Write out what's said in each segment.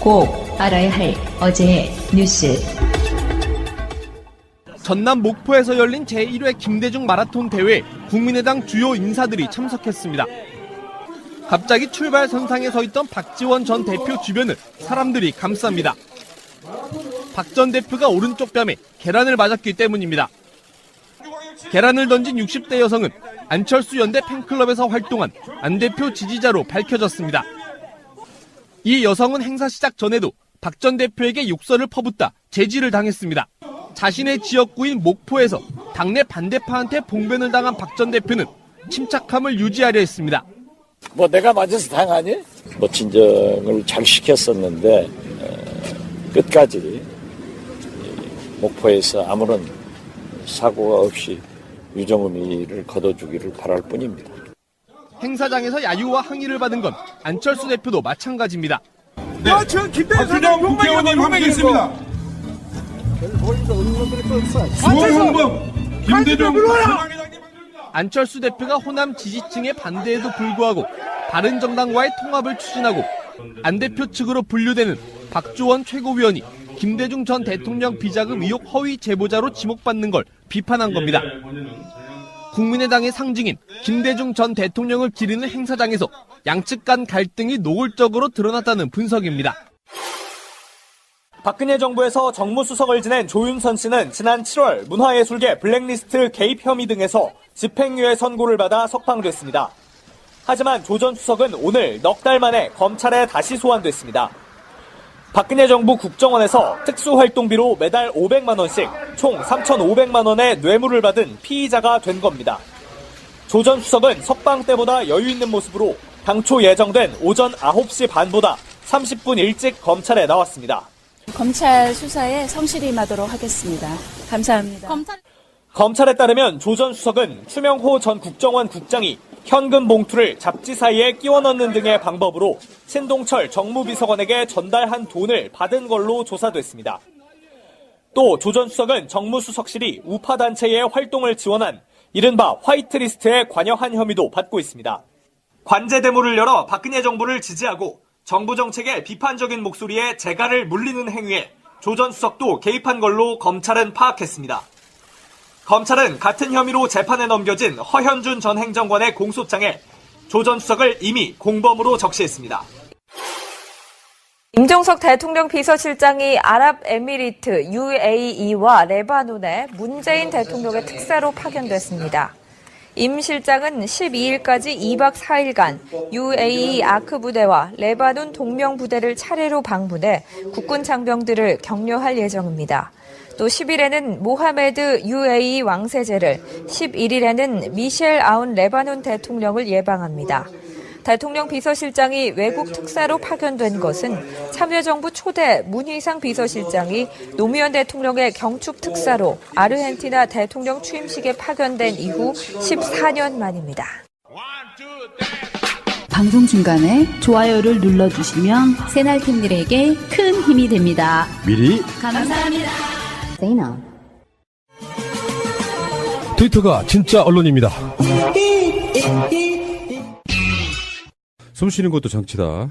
꼭 알아야 할 어제의 뉴스. 전남 목포에서 열린 제1회 김대중 마라톤 대회에 국민의당 주요 인사들이 참석했습니다. 갑자기 출발 선상에 서 있던 박지원 전 대표 주변을 사람들이 감쌉니다. 박 전 대표가 오른쪽 뺨에 계란을 맞았기 때문입니다. 계란을 던진 60대 여성은 안철수 연대 팬클럽에서 활동한 안 대표 지지자로 밝혀졌습니다. 이 여성은 행사 시작 전에도 박 전 대표에게 욕설을 퍼붓다 제지를 당했습니다. 자신의 지역구인 목포에서 당내 반대파한테 봉변을 당한 박 전 대표는 침착함을 유지하려 했습니다. 내가 맞아서 당하니? 진정을 잘 시켰었는데 끝까지 목포에서 아무런 사고가 없이 유정의미를 거둬주기를 바랄 뿐입니다. 행사장에서 야유와 항의를 받은 건 안철수 대표도 마찬가지입니다. 네. 박준영 국회의원님 함께 있습니다. 수원홍범 김대중 안철수 대표가 호남 지지층의 반대에도 불구하고 바른정당과의 통합을 추진하고 안 대표 측으로 분류되는 박주원 최고위원이 김대중 전 대통령 비자금 의혹 허위 제보자로 지목받는 걸 비판한 겁니다. 국민의당의 상징인 김대중 전 대통령을 기리는 행사장에서 양측 간 갈등이 노골적으로 드러났다는 분석입니다. 박근혜 정부에서 정무수석을 지낸 조윤선 씨는 지난 7월 문화예술계 블랙리스트 개입 혐의 등에서 집행유예 선고를 받아 석방됐습니다. 하지만 조 전 수석은 오늘 넉 달 만에 검찰에 다시 소환됐습니다. 박근혜 정부 국정원에서 특수활동비로 매달 500만 원씩 총 3,500만 원의 뇌물을 받은 피의자가 된 겁니다. 조 전 수석은 석방 때보다 여유 있는 모습으로 당초 예정된 오전 9시 반보다 30분 일찍 검찰에 나왔습니다. 검찰 수사에 성실히 임하도록 하겠습니다. 감사합니다. 검찰에 따르면 조 전 수석은 추명호 전 국정원 국장이 현금 봉투를 잡지 사이에 끼워 넣는 등의 방법으로 신동철 정무비서관에게 전달한 돈을 받은 걸로 조사됐습니다. 또 조 전 수석은 정무수석실이 우파단체의 활동을 지원한 이른바 화이트리스트에 관여한 혐의도 받고 있습니다. 관제대모를 열어 박근혜 정부를 지지하고 정부 정책에 비판적인 목소리에 재갈을 물리는 행위에 조 전 수석도 개입한 걸로 검찰은 파악했습니다. 검찰은 같은 혐의로 재판에 넘겨진 허현준 전 행정관의 공소장에 조 전 수석을 이미 공범으로 적시했습니다. 임종석 대통령 비서실장이 아랍에미리트 UAE와 레바논에 문재인 대통령의 특사로 파견됐습니다. 임 실장은 12일까지 2박 4일간 UAE 아크 부대와 레바논 동명 부대를 차례로 방문해 국군 장병들을 격려할 예정입니다. 또 10일에는 모하메드 UAE 왕세제를, 11일에는 미셸 아운 레바논 대통령을 예방합니다. 대통령 비서실장이 외국 특사로 파견된 것은 참여정부 초대 문희상 비서실장이 노무현 대통령의 경축 특사로 아르헨티나 대통령 취임식에 파견된 이후 14년 만입니다. 방송 중간에 좋아요를 눌러주시면 새날팀들에게 큰 힘이 됩니다. 미리 감사합니다. 트위터가 진짜 언론입니다. 숨쉬는 것도 정치다.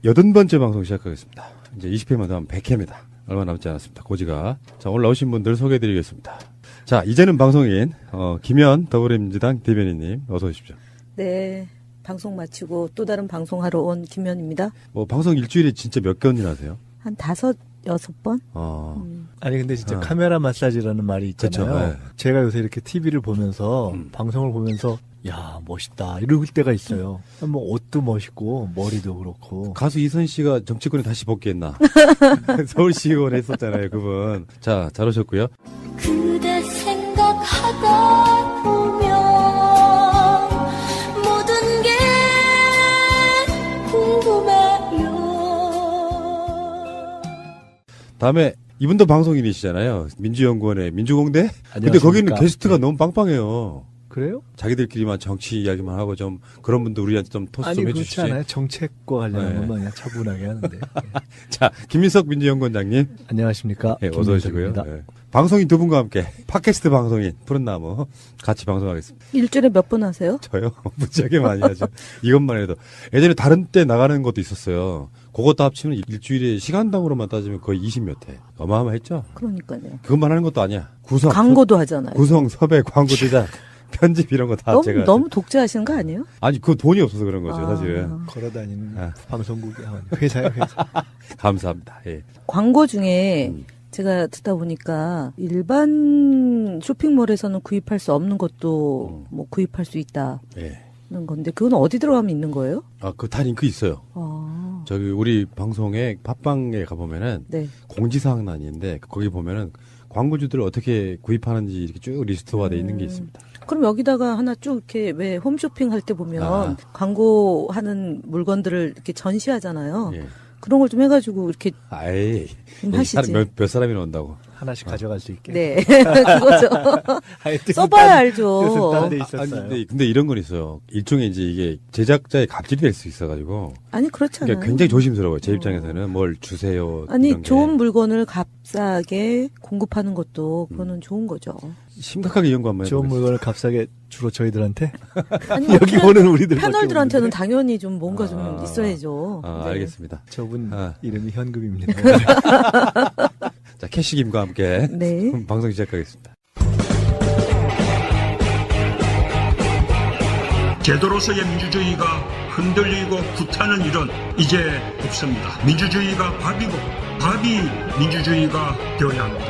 80번째 방송 시작하겠습니다. 이제 20회만 더 하면 100회입니다. 얼마 남지 않았습니다. 고지가. 자, 오늘 나오신 분들 소개해드리겠습니다. 자, 이제는 방송인 김현 더불어민주당 대변인님 어서 오십시오. 네. 방송 마치고 또 다른 방송하러 온 김현입니다. 방송 일주일에 진짜 몇 건이나 하세요? 한 5-6번? 아니 근데 진짜 카메라 마사지라는 말이 있잖아요. 그쵸, 네. 제가 요새 이렇게 TV를 보면서 방송을 보면서 야 멋있다 이럴 때가 있어요. 옷도 멋있고 머리도 그렇고. 가수 이선 씨가 정치권에 다시 복귀했나? 서울시의원 했었잖아요, 그분. 자, 잘 오셨고요. 그대 생각하다 보면 모든 게 궁금해요. 다음에 이분도 방송인이시잖아요. 민주연구원의 민주공대? 근데 거기는 게스트가 너무 빵빵해요. 그래요? 자기들끼리만 정치 이야기만 하고 좀 그런 분들 우리한테 좀 토스 좀 해주시지. 그렇지 않아요. 정책과 관련한 것만 그냥 차분하게 하는데. 자, 김민석 민주연구원장님. 안녕하십니까. 네, 어서 오시고요. 네. 방송인 두 분과 함께 팟캐스트 방송인 푸른나무 같이 방송하겠습니다. 일주일에 몇 번 하세요? 저요? 무지하게 많이 하죠. 이것만 해도. 예전에 다른 때 나가는 것도 있었어요. 그것도 합치면 일주일에 시간당으로만 따지면 거의 20몇 회. 어마어마했죠? 그러니까요. 그것만 하는 것도 아니야. 구성. 광고도 하잖아요. 구성, 섭외, 광고 제작, 편집 이런 거 다 제가. 너무 독재하시는 거 아니에요? 아니, 그 돈이 없어서 그런 거죠, 사실은. 걸어다니는 방송국이 회사예요, 회사. 감사합니다. 예. 광고 중에 제가 듣다 보니까 일반 쇼핑몰에서는 구입할 수 없는 것도 뭐 구입할 수 있다. 예. 는 건데 그건 어디 들어가면 있는 거예요? 그 다 링크 있어요. 저기 우리 방송에 팟빵에 가보면은 네. 공지사항란인데 거기 보면은 광고주들을 어떻게 구입하는지 이렇게 쭉 리스트화되어 있는 게 있습니다. 그럼 여기다가 하나 쭉 이렇게 왜 홈쇼핑 할 때 보면 광고하는 물건들을 이렇게 전시하잖아요. 예. 그런 걸 좀 해가지고 이렇게 아이, 좀 하시지. 몇 사람이나 온다고? 하나씩 가져갈 수 있게. 네, 그거죠. 써봐야 알죠. 근데 이런 건 있어요. 일종의 이제 이게 제작자의 갑질이 될 수 있어가지고. 아니 그렇잖아요. 그러니까 굉장히 조심스러워요. 제 입장에서는 뭘 주세요. 아니 좋은 물건을 값싸게 공급하는 것도 그거는 좋은 거죠. 심각하게 연구 한번 해보겠습니다. 좋은 물건을 값싸게 주로 저희들한테? 아니, 여기 오는 우리들 패널들한테는 당연히 좀 뭔가 좀 있어야죠. 네. 알겠습니다. 저분 이름이 현금입니다. 자, 캐시김과 함께 네. 방송 시작하겠습니다. 제도로서의 민주주의가 흔들리고 구타는 일은 이제 없습니다. 민주주의가 밥이고 밥이 민주주의가 되어야 합니다.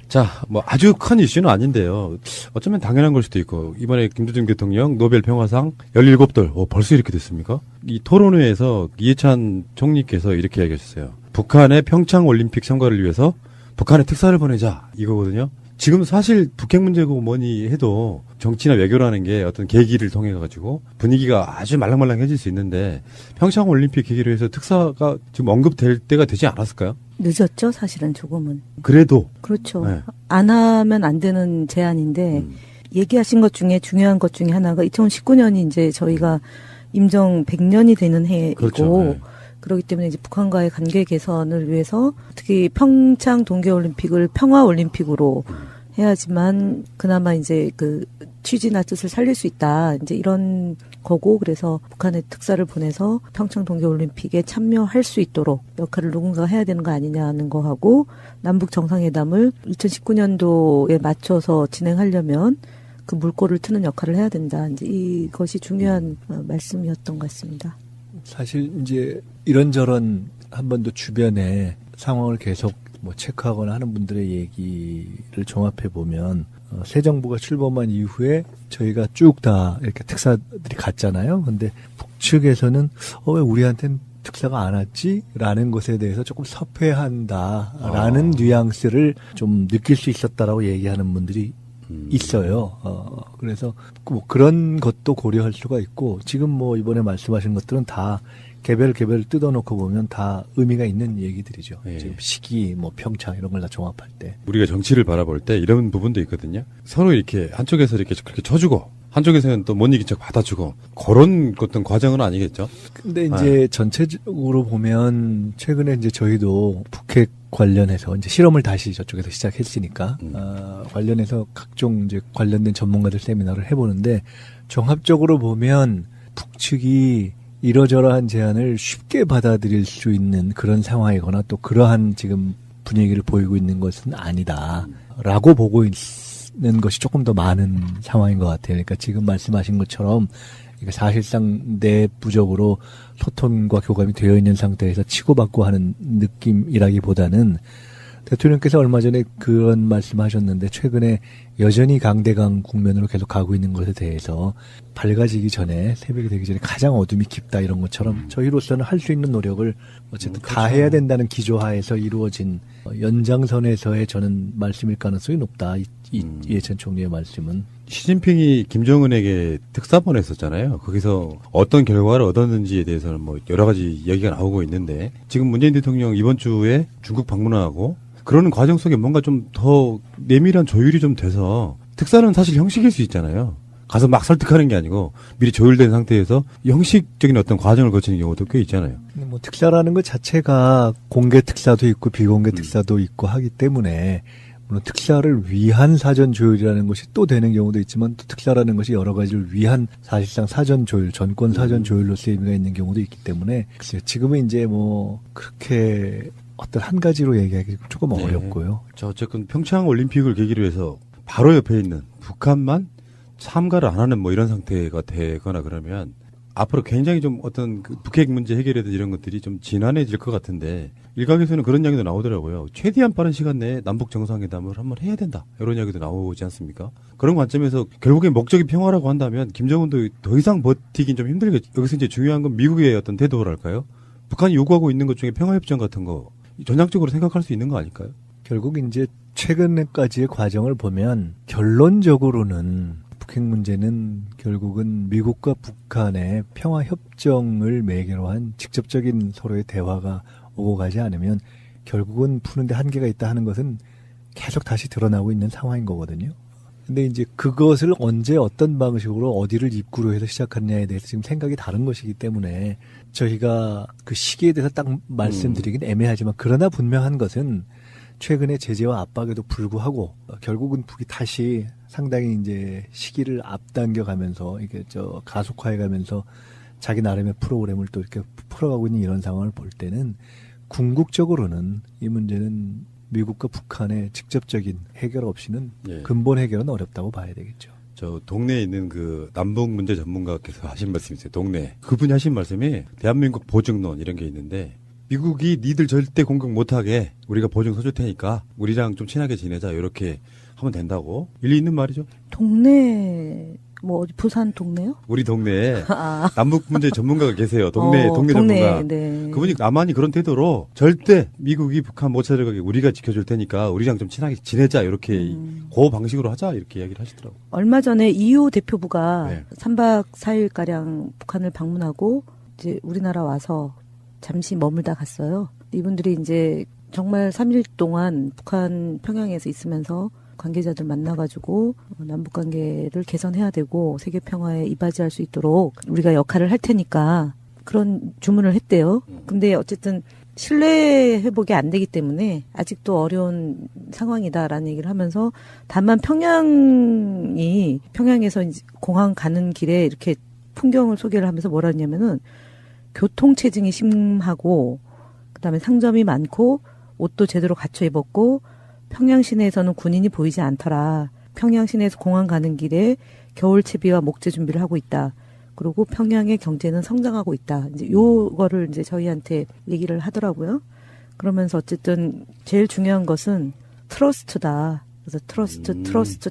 자, 뭐 아주 큰 이슈는 아닌데요. 어쩌면 당연한 걸 수도 있고 이번에 김대중 대통령 노벨 평화상 17돌 벌써 이렇게 됐습니까? 이 토론회에서 이해찬 총리께서 이렇게 이야기하셨어요. 북한의 평창 올림픽 참가를 위해서 북한에 특사를 보내자 이거거든요. 지금 사실 북핵 문제고 뭐니 해도 정치나 외교라는 게 어떤 계기를 통해 가지고 분위기가 아주 말랑말랑해질 수 있는데 평창 올림픽 계기로 해서 특사가 지금 언급될 때가 되지 않았을까요? 늦었죠, 사실은 조금은. 그래도 그렇죠. 네. 안 하면 안 되는 제안인데 얘기하신 것 중에 중요한 것 중에 하나가 2019년이 이제 저희가 임정 100년이 되는 해이고 그렇죠. 네. 그렇기 때문에 이제 북한과의 관계 개선을 위해서 특히 평창 동계올림픽을 평화올림픽으로 해야지만 그나마 이제 그 취지나 뜻을 살릴 수 있다. 이제 이런 거고 그래서 북한에 특사를 보내서 평창 동계올림픽에 참여할 수 있도록 역할을 누군가가 해야 되는 거 아니냐는 거 하고 남북 정상회담을 2019년도에 맞춰서 진행하려면 그 물꼬를 트는 역할을 해야 된다. 이제 이것이 중요한 말씀이었던 것 같습니다. 사실 이제 이런저런 한 번도 주변에 상황을 계속 뭐 체크하거나 하는 분들의 얘기를 종합해 보면 새 정부가 출범한 이후에 저희가 쭉 다 이렇게 특사들이 갔잖아요. 근데 북측에서는 왜 우리한테는 특사가 안 왔지? 라는 것에 대해서 조금 섭회한다라는 뉘앙스를 좀 느낄 수 있었다라고 얘기하는 분들이 있어요. 그래서 뭐 그런 것도 고려할 수가 있고 지금 뭐 이번에 말씀하신 것들은 다 개별 뜯어놓고 보면 다 의미가 있는 얘기들이죠. 예. 지금 시기, 뭐 평창 이런 걸 다 종합할 때. 우리가 정치를 바라볼 때 이런 부분도 있거든요. 서로 이렇게 한쪽에서 이렇게 그렇게 쳐주고 한쪽에서는 또 못 이긴 척 받아주고 그런 어떤 과정은 아니겠죠. 근데 이제 전체적으로 보면 최근에 이제 저희도 북핵 관련해서 이제 실험을 다시 저쪽에서 시작했으니까 관련해서 각종 이제 관련된 전문가들 세미나를 해보는데 종합적으로 보면 북측이 이러저러한 제안을 쉽게 받아들일 수 있는 그런 상황이거나 또 그러한 지금 분위기를 보이고 있는 것은 아니다라고 보고 있는 것이 조금 더 많은 상황인 것 같아요. 그러니까 지금 말씀하신 것처럼 사실상 내부적으로 소통과 교감이 되어 있는 상태에서 치고받고 하는 느낌이라기보다는 대통령께서 얼마 전에 그런 말씀하셨는데 최근에 여전히 강대강 국면으로 계속 가고 있는 것에 대해서 밝아지기 전에 새벽이 되기 전에 가장 어둠이 깊다 이런 것처럼 저희로서는 할 수 있는 노력을 어쨌든 다 해야 된다는 기조하에서 이루어진 연장선에서의 저는 말씀일 가능성이 높다. 이해찬 총리의 말씀은. 시진핑이 김정은에게 특사 보냈었잖아요. 거기서 어떤 결과를 얻었는지에 대해서는 뭐 여러 가지 얘기가 나오고 있는데 지금 문재인 대통령 이번 주에 중국 방문하고 그러는 과정 속에 뭔가 좀 더 내밀한 조율이 좀 돼서 특사는 사실 형식일 수 있잖아요. 가서 막 설득하는 게 아니고 미리 조율된 상태에서 형식적인 어떤 과정을 거치는 경우도 꽤 있잖아요. 뭐 특사라는 것 자체가 공개 특사도 있고 비공개 특사도 있고 하기 때문에 물론 특사를 위한 사전 조율이라는 것이 또 되는 경우도 있지만 또 특사라는 것이 여러 가지를 위한 사실상 사전 조율, 전권 사전 조율로서의 의미가 있는 경우도 있기 때문에 글쎄요, 지금은 이제 뭐 그렇게 어떤 한 가지로 얘기하기 조금 어렵고요. 자, 어쨌든 평창 올림픽을 계기로 해서 바로 옆에 있는 북한만 참가를 안 하는 뭐 이런 상태가 되거나 그러면 앞으로 굉장히 좀 어떤 그 북핵 문제 해결이라든지 이런 것들이 좀 진한해질 것 같은데 일각에서는 그런 이야기도 나오더라고요. 최대한 빠른 시간 내에 남북 정상회담을 한번 해야 된다. 이런 이야기도 나오지 않습니까? 그런 관점에서 결국에 목적이 평화라고 한다면 김정은도 더 이상 버티긴 좀 힘들겠죠. 여기서 이제 중요한 건 미국의 어떤 태도랄까요? 북한이 요구하고 있는 것 중에 평화협정 같은 거 전략적으로 생각할 수 있는 거 아닐까요? 결국 이제 최근까지의 과정을 보면 결론적으로는 북핵 문제는 결국은 미국과 북한의 평화협정을 매개로 한 직접적인 서로의 대화가 오고 가지 않으면 결국은 푸는데 한계가 있다 하는 것은 계속 다시 드러나고 있는 상황인 거거든요. 근데 이제 그것을 언제 어떤 방식으로 어디를 입구로 해서 시작하느냐에 대해서 지금 생각이 다른 것이기 때문에 저희가 그 시기에 대해서 딱 말씀드리긴 애매하지만 그러나 분명한 것은 최근의 제재와 압박에도 불구하고 결국은 북이 다시 상당히 이제 시기를 앞당겨 가면서 이게 가속화해 가면서 자기 나름의 프로그램을 또 이렇게 풀어가고 있는 이런 상황을 볼 때는 궁극적으로는 이 문제는 미국과 북한의 직접적인 해결 없이는 근본 해결은 어렵다고 봐야 되겠죠. 저 동네에 있는 그 남북 문제 전문가께서 하신 말씀이 있어요. 동네. 그분이 하신 말씀이 대한민국 보증론 이런 게 있는데 미국이 니들 절대 공격 못하게 우리가 보증 서줄 테니까 우리랑 좀 친하게 지내자 이렇게 하면 된다고. 일리 있는 말이죠. 동네 뭐 어디 부산 동네요? 우리 동네에 남북 문제 전문가가 계세요. 동네 전문가. 네. 그분이 나만이 그런 태도로 절대 미국이 북한 못 찾아가게 우리가 지켜줄 테니까 우리랑 좀 친하게 지내자 이렇게 그 방식으로 하자 이렇게 이야기를 하시더라고요. 얼마 전에 EU 대표부가 3박 4일 가량 북한을 방문하고 이제 우리나라 와서 잠시 머물다 갔어요. 이분들이 이제 정말 3일 동안 북한 평양에서 있으면서 관계자들 만나가지고 남북 관계를 개선해야 되고 세계 평화에 이바지할 수 있도록 우리가 역할을 할 테니까 그런 주문을 했대요. 근데 어쨌든 신뢰 회복이 안 되기 때문에 아직도 어려운 상황이다라는 얘기를 하면서 다만 평양에서 이제 공항 가는 길에 이렇게 풍경을 소개를 하면서 뭐라 했냐면은 교통체증이 심하고 그다음에 상점이 많고 옷도 제대로 갖춰 입었고 평양 시내에서는 군인이 보이지 않더라. 평양 시내에서 공항 가는 길에 겨울 채비와 목재 준비를 하고 있다. 그리고 평양의 경제는 성장하고 있다. 이제 요거를 이제 저희한테 얘기를 하더라고요. 그러면서 어쨌든 제일 중요한 것은 트러스트다. 그래서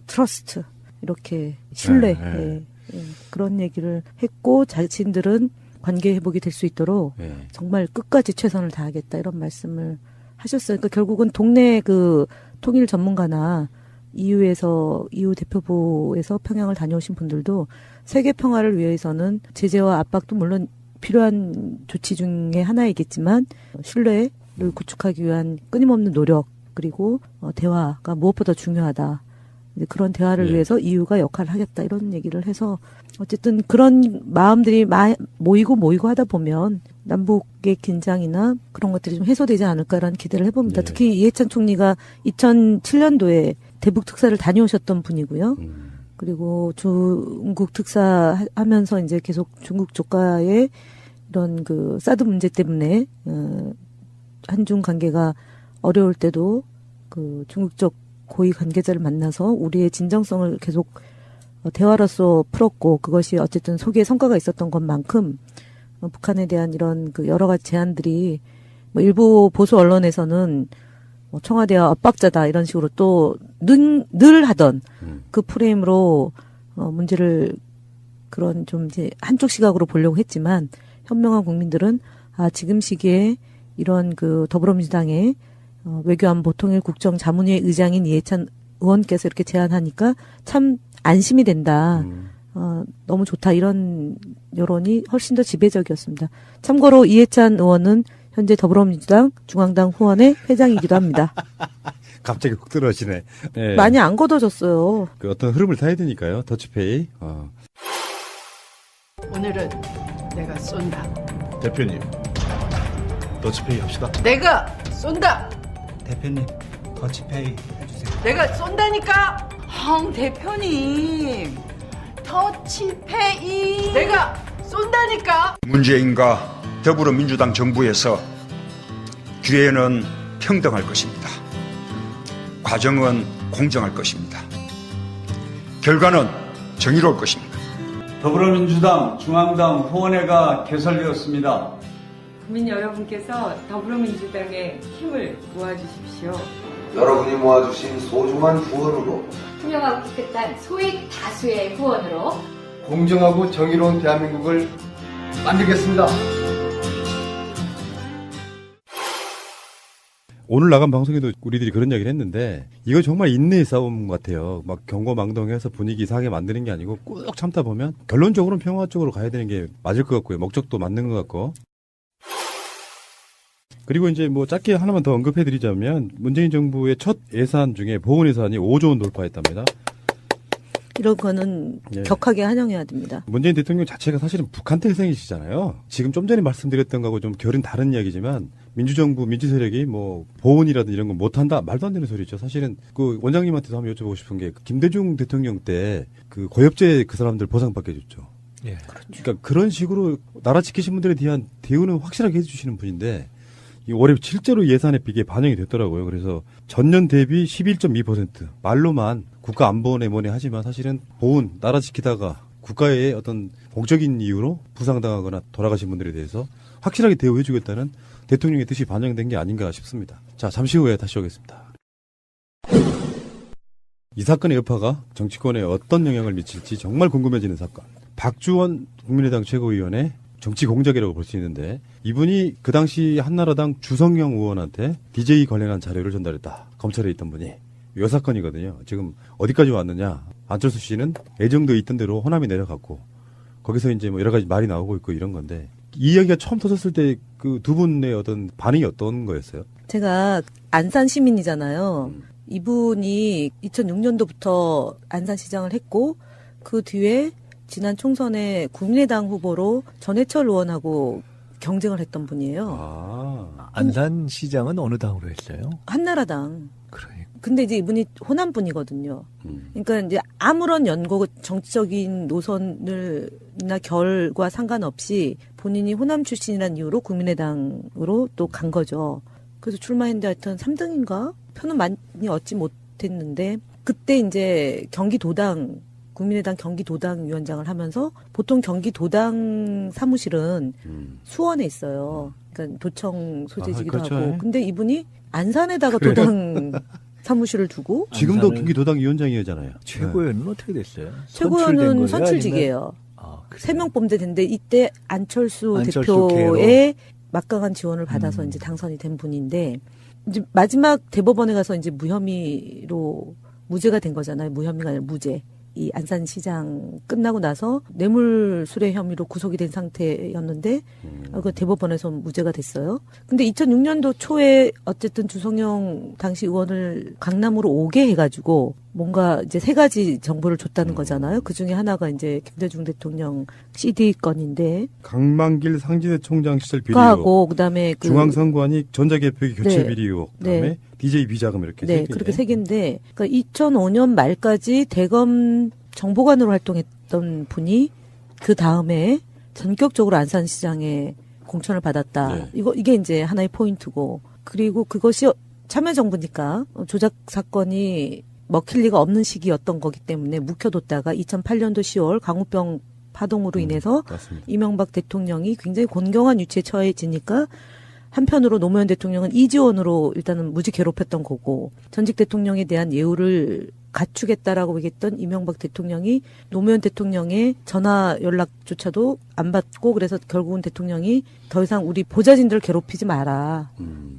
트러스트 이렇게 신뢰 그런 얘기를 했고 자신들은 관계 회복이 될 수 있도록 정말 끝까지 최선을 다하겠다 이런 말씀을 하셨어요. 그러니까 결국은 동네 그 통일 전문가나 EU 대표부에서 평양을 다녀오신 분들도 세계 평화를 위해서는 제재와 압박도 물론 필요한 조치 중에 하나이겠지만 신뢰를 구축하기 위한 끊임없는 노력 그리고 대화가 무엇보다 중요하다. 그런 대화를 위해서 EU가 역할을 하겠다 이런 얘기를 해서 어쨌든 그런 마음들이 모이고 하다 보면 남북의 긴장이나 그런 것들이 좀 해소되지 않을까라는 기대를 해봅니다. 특히 이해찬 총리가 2007년도에 대북 특사를 다녀오셨던 분이고요. 그리고 중국 특사 하면서 이제 계속 중국 쪽과의 이런 그 사드 문제 때문에 한중 관계가 어려울 때도 그 중국 쪽 고위 관계자를 만나서 우리의 진정성을 계속 대화로서 풀었고 그것이 어쨌든 소기의 성과가 있었던 것만큼 북한에 대한 이런 그 여러 가지 제안들이 뭐 일부 보수 언론에서는 뭐 청와대와 엇박자다 이런 식으로 또 늘 하던 그 프레임으로 문제를 그런 좀 이제 한쪽 시각으로 보려고 했지만 현명한 국민들은 지금 시기에 이런 그 더불어민주당의 외교안보 통일 국정자문위의 의장인 이해찬 의원께서 이렇게 제안하니까 참 안심이 된다. 너무 좋다. 이런 여론이 훨씬 더 지배적이었습니다. 참고로 이해찬 의원은 현재 더불어민주당 중앙당 후원의 회장이기도 합니다. 갑자기 훅 들어오시네. 네. 많이 안 걷어졌어요. 그 어떤 흐름을 타야 되니까요. 더치페이. 오늘은 내가 쏜다. 대표님, 더치페이 합시다. 내가 쏜다. 대표님, 더치페이 해주세요. 내가 쏜다니까. 황 대표님, 터치페이. 내가 쏜다니까. 문재인과 더불어민주당 정부에서 기회는 평등할 것입니다. 과정은 공정할 것입니다. 결과는 정의로울 것입니다. 더불어민주당 중앙당 후원회가 개설되었습니다. 국민 여러분께서 더불어민주당에 힘을 모아주십시오. 여러분이 모아주신 소중한 후원으로 투명하고 깨끗한 소액 다수의 후원으로 공정하고 정의로운 대한민국을 만들겠습니다. 오늘 나간 방송에도 우리들이 그런 이야기를 했는데 이거 정말 인내의 싸움 같아요. 막 경거망동해서 분위기 이상하게 만드는 게 아니고 꾹 참다 보면 결론적으로는 평화 쪽으로 가야 되는 게 맞을 것 같고요. 목적도 맞는 것 같고. 그리고 이제 뭐 짧게 하나만 더 언급해드리자면 문재인 정부의 첫 예산 중에 보훈 예산이 5조 원 돌파했답니다. 이런 거는 예. 격하게 환영해야 됩니다. 문재인 대통령 자체가 사실은 북한 태생이시잖아요. 지금 좀 전에 말씀드렸던 거하고 좀 결은 다른 이야기지만 민주정부, 민주세력이 뭐 보훈이라든 이런 거 못한다? 말도 안 되는 소리죠. 사실은 그 원장님한테도 한번 여쭤보고 싶은 게 김대중 대통령 때 그 고엽제 그 사람들 보상받게 해줬죠. 예. 그러니까 그런 식으로 나라 지키신 분들에 대한 대우는 확실하게 해주시는 분인데 이 올해 실제로 예산에 이게 반영이 됐더라고요. 그래서 전년 대비 11.2% 말로만 국가 안보내모네 하지만 사실은 보훈 나라 지키다가 국가의 어떤 공적인 이유로 부상당하거나 돌아가신 분들에 대해서 확실하게 대우해주겠다는 대통령의 뜻이 반영된 게 아닌가 싶습니다. 자, 잠시 후에 다시 오겠습니다. 이 사건의 여파가 정치권에 어떤 영향을 미칠지 정말 궁금해지는 사건. 박주원 국민의당 최고위원의 정치 공작이라고 볼 수 있는데 이분이 그 당시 한나라당 주성영 의원한테 DJ 관련한 자료를 전달했다. 검찰에 있던 분이. 이 사건이거든요. 지금 어디까지 왔느냐. 안철수 씨는 애정도 있던 대로 호남이 내려갔고 거기서 이제 뭐 여러 가지 말이 나오고 있고 이런 건데 이 이야기가 처음 터졌을 때 그 두 분의 어떤 반응이 어떤 거였어요? 제가 안산 시민이잖아요. 이분이 2006년도부터 안산시장을 했고 그 뒤에 지난 총선에 국민의당 후보로 전해철 의원하고 경쟁을 했던 분이에요. 안산시장은 어느 당으로 했어요? 한나라당. 그러니까. 근데 이제 이분이 호남 분이거든요. 그러니까 이제 아무런 연고 정치적인 노선을나 결과 상관없이 본인이 호남 출신이라는 이유로 국민의당으로 또 간 거죠. 그래서 출마했는데 하여튼 3등인가? 표는 많이 얻지 못했는데 그때 이제 경기도당 국민의당 경기도당 위원장을 하면서 보통 경기도당 사무실은 수원에 있어요. 그러니까 도청 소재지기도 그렇죠. 하고. 근데 이분이 안산에다가 도당 사무실을 두고 지금도 경기도당 위원장이잖아요. 최고위원은 어떻게 됐어요? 최고위원은 선출직이에요. 3명 뽑는데 이때 안철수 대표의 막강한 지원을 받아서 이제 당선이 된 분인데 이제 마지막 대법원에 가서 이제 무혐의로 무죄가 된 거잖아요. 무혐의가 아니라 무죄. 이 안산시장 끝나고 나서 뇌물수뢰 혐의로 구속이 된 상태였는데 그 대법원에서 무죄가 됐어요. 근데 2006년도 초에 어쨌든 주성영 당시 의원을 강남으로 오게 해가지고 뭔가 이제 3가지 정보를 줬다는 거잖아요. 그 중에 하나가 이제 김대중 대통령 CD 건인데 강만길 상지대 총장 시절 비리 하고 그다음에 그 중앙선관위 전자개표기 교체 네. 비리 의혹 그다음에 네. DJ 비자금 이렇게 네, 3개. 그렇게 3개인데 그러니까 2005년 말까지 대검 정보관으로 활동했던 분이 그 다음에 전격적으로 안산시장에 공천을 받았다. 네. 이게 이제 하나의 포인트고 그리고 그것이 참여정부니까 조작 사건이 먹힐 리가 없는 시기였던 거기 때문에 묵혀뒀다가 2008년도 10월 광우병 파동으로 인해서 맞습니다. 이명박 대통령이 굉장히 곤경한 위치에 처해지니까 한편으로 노무현 대통령은 이지원으로 일단은 무지 괴롭혔던 거고 전직 대통령에 대한 예우를 갖추겠다라고 얘기했던 이명박 대통령이 노무현 대통령의 전화 연락조차도 안 받고 그래서 결국은 대통령이 더 이상 우리 보좌진들을 괴롭히지 마라.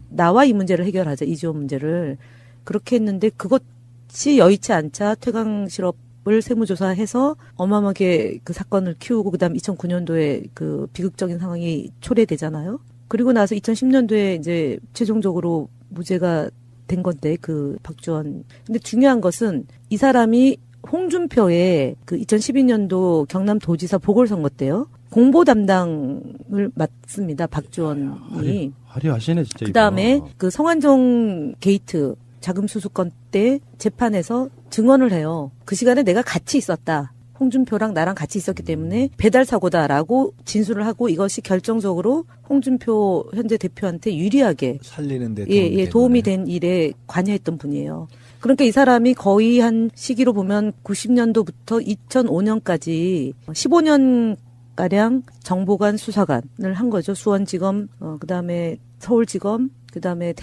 나와 이 문제를 해결하자. 이지원 문제를. 그렇게 했는데 그것이 여의치 않자 퇴강 실업을 세무조사해서 어마어마하게 그 사건을 키우고 그다음 2009년도에 그 비극적인 상황이 초래되잖아요. 그리고 나서 2010년도에 이제 최종적으로 무죄가 된 건데 그 박주원. 근데 중요한 것은 이 사람이 홍준표의 그 2012년도 경남도지사 보궐선거 때요. 공보 담당을 맡습니다. 박주원이. 화려하시네 진짜. 그다음에 그 성완종 게이트 자금 수수권 때 재판에서 증언을 해요. 그 시간에 내가 같이 있었다. 홍준표랑 나랑 같이 있었기 때문에 배달 사고다라고 진술을 하고 이것이 결정적으로 홍준표 현재 대표한테 유리하게 살리는데 도움이 된 일에 관여했던 분이에요. 그러니까 이 사람이 거의 한 시기로 보면 90년도부터 2005년까지 15년가량 정보관 수사관을 한 거죠. 수원지검, 그다음에 서울지검, 그다음에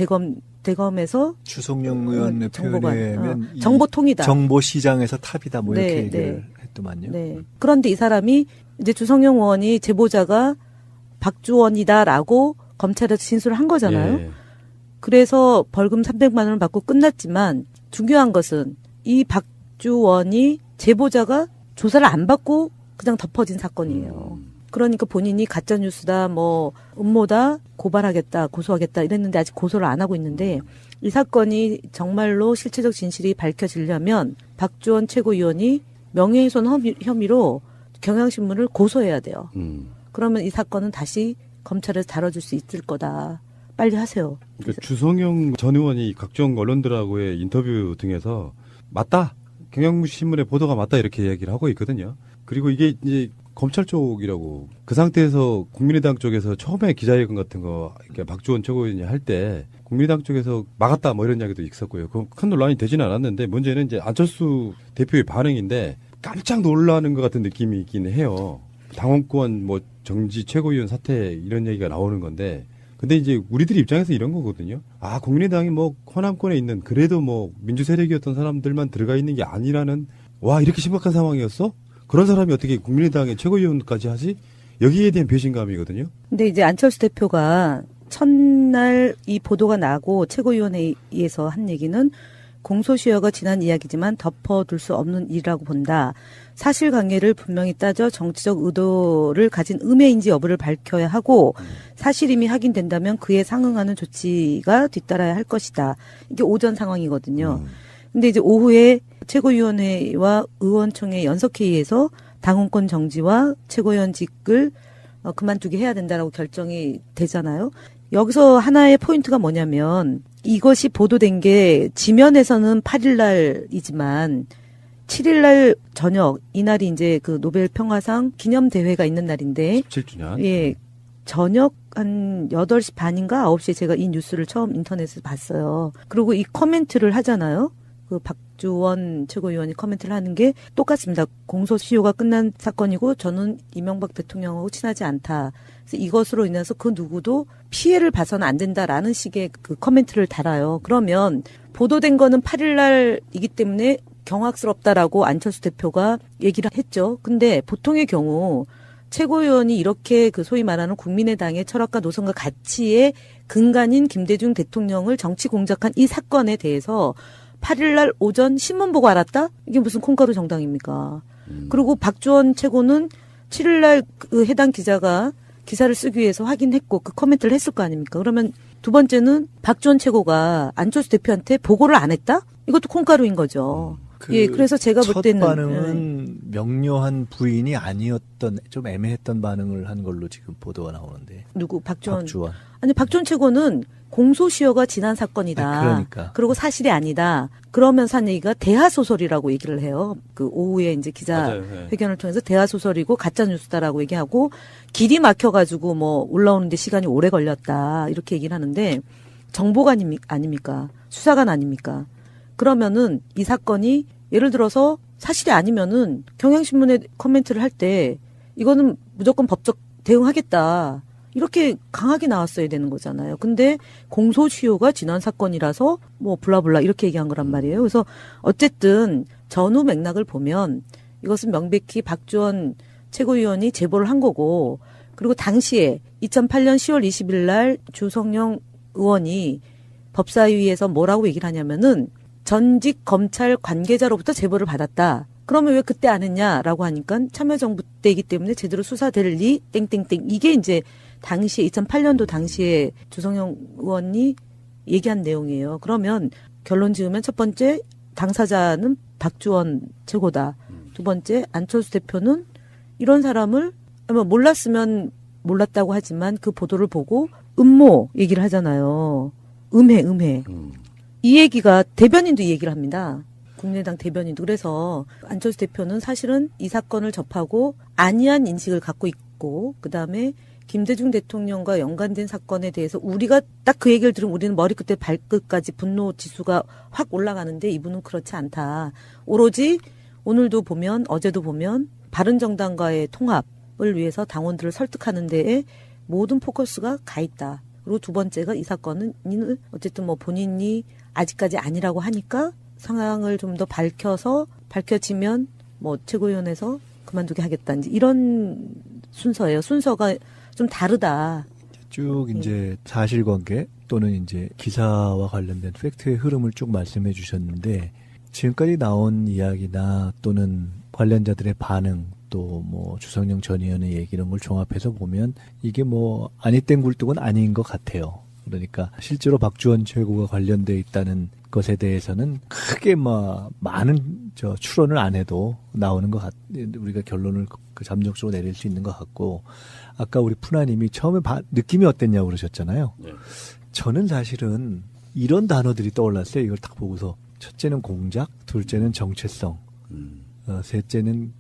대검에서 주성영 의원의 표현에 하면 정보통이다. 정보시장에서 탑이다. 뭐 이렇게 얘기를 했더만요. 네. 그런데 이 사람이 이제 주성영 의원이 제보자가 박주원이다라고 검찰에서 진술을 한 거잖아요. 예. 그래서 벌금 300만 원을 받고 끝났지만 중요한 것은 이 박주원이 제보자가 조사를 안 받고 그냥 덮어진 사건이에요. 그러니까 본인이 가짜뉴스다, 뭐 음모다, 고발하겠다, 고소하겠다 이랬는데 아직 고소를 안 하고 있는데 이 사건이 정말로 실체적 진실이 밝혀지려면 박주원 최고위원이 명예훼손 혐의로 경향신문을 고소해야 돼요. 그러면 이 사건은 다시 검찰에서 다뤄줄 수 있을 거다. 빨리 하세요. 그러니까 주성영 전 의원이 각종 언론들하고의 인터뷰 등에서 맞다. 경향신문의 보도가 맞다 이렇게 이야기를 하고 있거든요. 그리고 이게 이제 검찰 쪽이라고 그 상태에서 국민의당 쪽에서 처음에 기자회견 같은 거 이렇게 박주원 최고위원이 할 때 국민의당 쪽에서 막았다 뭐 이런 이야기도 있었고요. 큰 논란이 되지는 않았는데 문제는 이제 안철수 대표의 반응인데 깜짝 놀라는 것 같은 느낌이 있긴 해요. 당원권 뭐 정지 최고위원 사퇴 이런 얘기가 나오는 건데 근데 이제 우리들 입장에서 이런 거거든요. 아, 국민의당이 뭐 호남권에 있는 그래도 뭐 민주 세력이었던 사람들만 들어가 있는 게 아니라는 와 이렇게 심각한 상황이었어? 그런 사람이 어떻게 국민의당의 최고위원까지 하지? 여기에 대한 배신감이거든요. 근데 이제 안철수 대표가 첫날 이 보도가 나고 최고위원회의에서 한 얘기는 공소시효가 지난 이야기지만 덮어둘 수 없는 일이라고 본다. 사실관계를 분명히 따져 정치적 의도를 가진 음해인지 여부를 밝혀야 하고 사실임이 확인된다면 그에 상응하는 조치가 뒤따라야 할 것이다. 이게 오전 상황이거든요. 근데 이제 오후에 최고위원회와 의원총회 연석회의에서 당원권 정지와 최고위원직을 그만두게 해야 된다라고 결정이 되잖아요. 여기서 하나의 포인트가 뭐냐면 이것이 보도된 게 지면에서는 8일 날이지만 7일 날 저녁 이날이 이제 그 노벨 평화상 기념 대회가 있는 날인데 17주년. 예. 저녁 한 8시 반인가 9시에 제가 이 뉴스를 처음 인터넷에서 봤어요. 그리고 이 코멘트를 하잖아요. 그 박주원 최고위원이 코멘트를 하는 게 똑같습니다. 공소시효가 끝난 사건이고 저는 이명박 대통령하고 친하지 않다. 그래서 이것으로 인해서 그 누구도 피해를 봐서는 안 된다라는 식의 그 코멘트를 달아요. 그러면 보도된 거는 8일 날이기 때문에 경악스럽다라고 안철수 대표가 얘기를 했죠. 근데 보통의 경우 최고위원이 이렇게 그 소위 말하는 국민의당의 철학과 노선과 가치의 근간인 김대중 대통령을 정치 공작한 이 사건에 대해서 8일 날 오전 신문 보고 알았다? 이게 무슨 콩가루 정당입니까? 그리고 박주원 최고는 7일 날 그 해당 기자가 기사를 쓰기 위해서 확인했고 그 코멘트를 했을 거 아닙니까? 그러면 두 번째는 박주원 최고가 안철수 대표한테 보고를 안 했다? 이것도 콩가루인 거죠. 예, 그래서 제가 볼 때는 첫 반응은 명료한 부인이 아니었던 좀 애매했던 반응을 한 걸로 지금 보도가 나오는데. 누구? 박주원. 아니 박주원 최고는 공소시효가 지난 사건이다. 그러니까. 그리고 사실이 아니다. 그러면서 한 얘기가 대하소설이라고 얘기를 해요. 그 오후에 이제 기자회견을 통해서 대하소설이고 가짜뉴스다라고 얘기하고 길이 막혀가지고 뭐 올라오는데 시간이 오래 걸렸다. 이렇게 얘기를 하는데 정보관 아닙니까? 수사관 아닙니까? 그러면은 이 사건이 예를 들어서 사실이 아니면은 경향신문에 코멘트를 할 때 이거는 무조건 법적 대응하겠다. 이렇게 강하게 나왔어야 되는 거잖아요. 근데 공소시효가 지난 사건이라서 뭐 블라블라 이렇게 얘기한 거란 말이에요. 그래서 어쨌든 전후 맥락을 보면 이것은 명백히 박주원 최고위원이 제보를 한 거고 그리고 당시에 2008년 10월 20일 날 주성영 의원이 법사위에서 뭐라고 얘기를 하냐면은 전직 검찰 관계자로부터 제보를 받았다. 그러면 왜 그때 안 했냐라고 하니까 참여정부 때이기 때문에 제대로 수사될 리 땡땡땡 이게 이제 당시에 2008년도 당시에 주성영 의원이 얘기한 내용이에요. 그러면 결론 지으면 첫 번째 당사자는 박주원 최고다. 두 번째 안철수 대표는 이런 사람을 아마 몰랐으면 몰랐다고 하지만 그 보도를 보고 음모 얘기를 하잖아요. 음해. 이 얘기가 대변인도 이 얘기를 합니다. 국민의당 대변인도. 그래서 안철수 대표는 사실은 이 사건을 접하고 안이한 인식을 갖고 있고 그다음에 김대중 대통령과 연관된 사건에 대해서 우리가 딱 그 얘기를 들으면 우리는 머리끝에 발끝까지 분노 지수가 확 올라가는데 이분은 그렇지 않다. 오로지 오늘도 보면 어제도 보면 바른정당과의 통합을 위해서 당원들을 설득하는 데에 모든 포커스가 가 있다. 그리고 두 번째가 이 사건은 어쨌든 뭐 본인이 아직까지 아니라고 하니까 상황을 좀 더 밝혀지면 뭐 최고위원회에서 그만두게 하겠다든지 이런 순서예요. 순서가 좀 다르다. 쭉 이제 사실관계 또는 이제 기사와 관련된 팩트의 흐름을 쭉 말씀해 주셨는데 지금까지 나온 이야기나 또는 관련자들의 반응 또 뭐 주성영 전 의원의 얘기 이런 걸 종합해서 보면 이게 뭐 아니 땡 굴뚝은 아닌 것 같아요. 그러니까 실제로 박주원 최고가 관련돼 있다는 것에 대해서는 크게 많은 추론을 안 해도 나오는 것 우리가 결론을 잠정적으로 내릴 수 있는 것 같고 아까 우리 푸나님이 처음에 느낌이 어땠냐고 그러셨잖아요. 네. 저는 사실은 이런 단어들이 떠올랐어요. 이걸 딱 보고서 첫째는 공작, 둘째는 정체성, 셋째는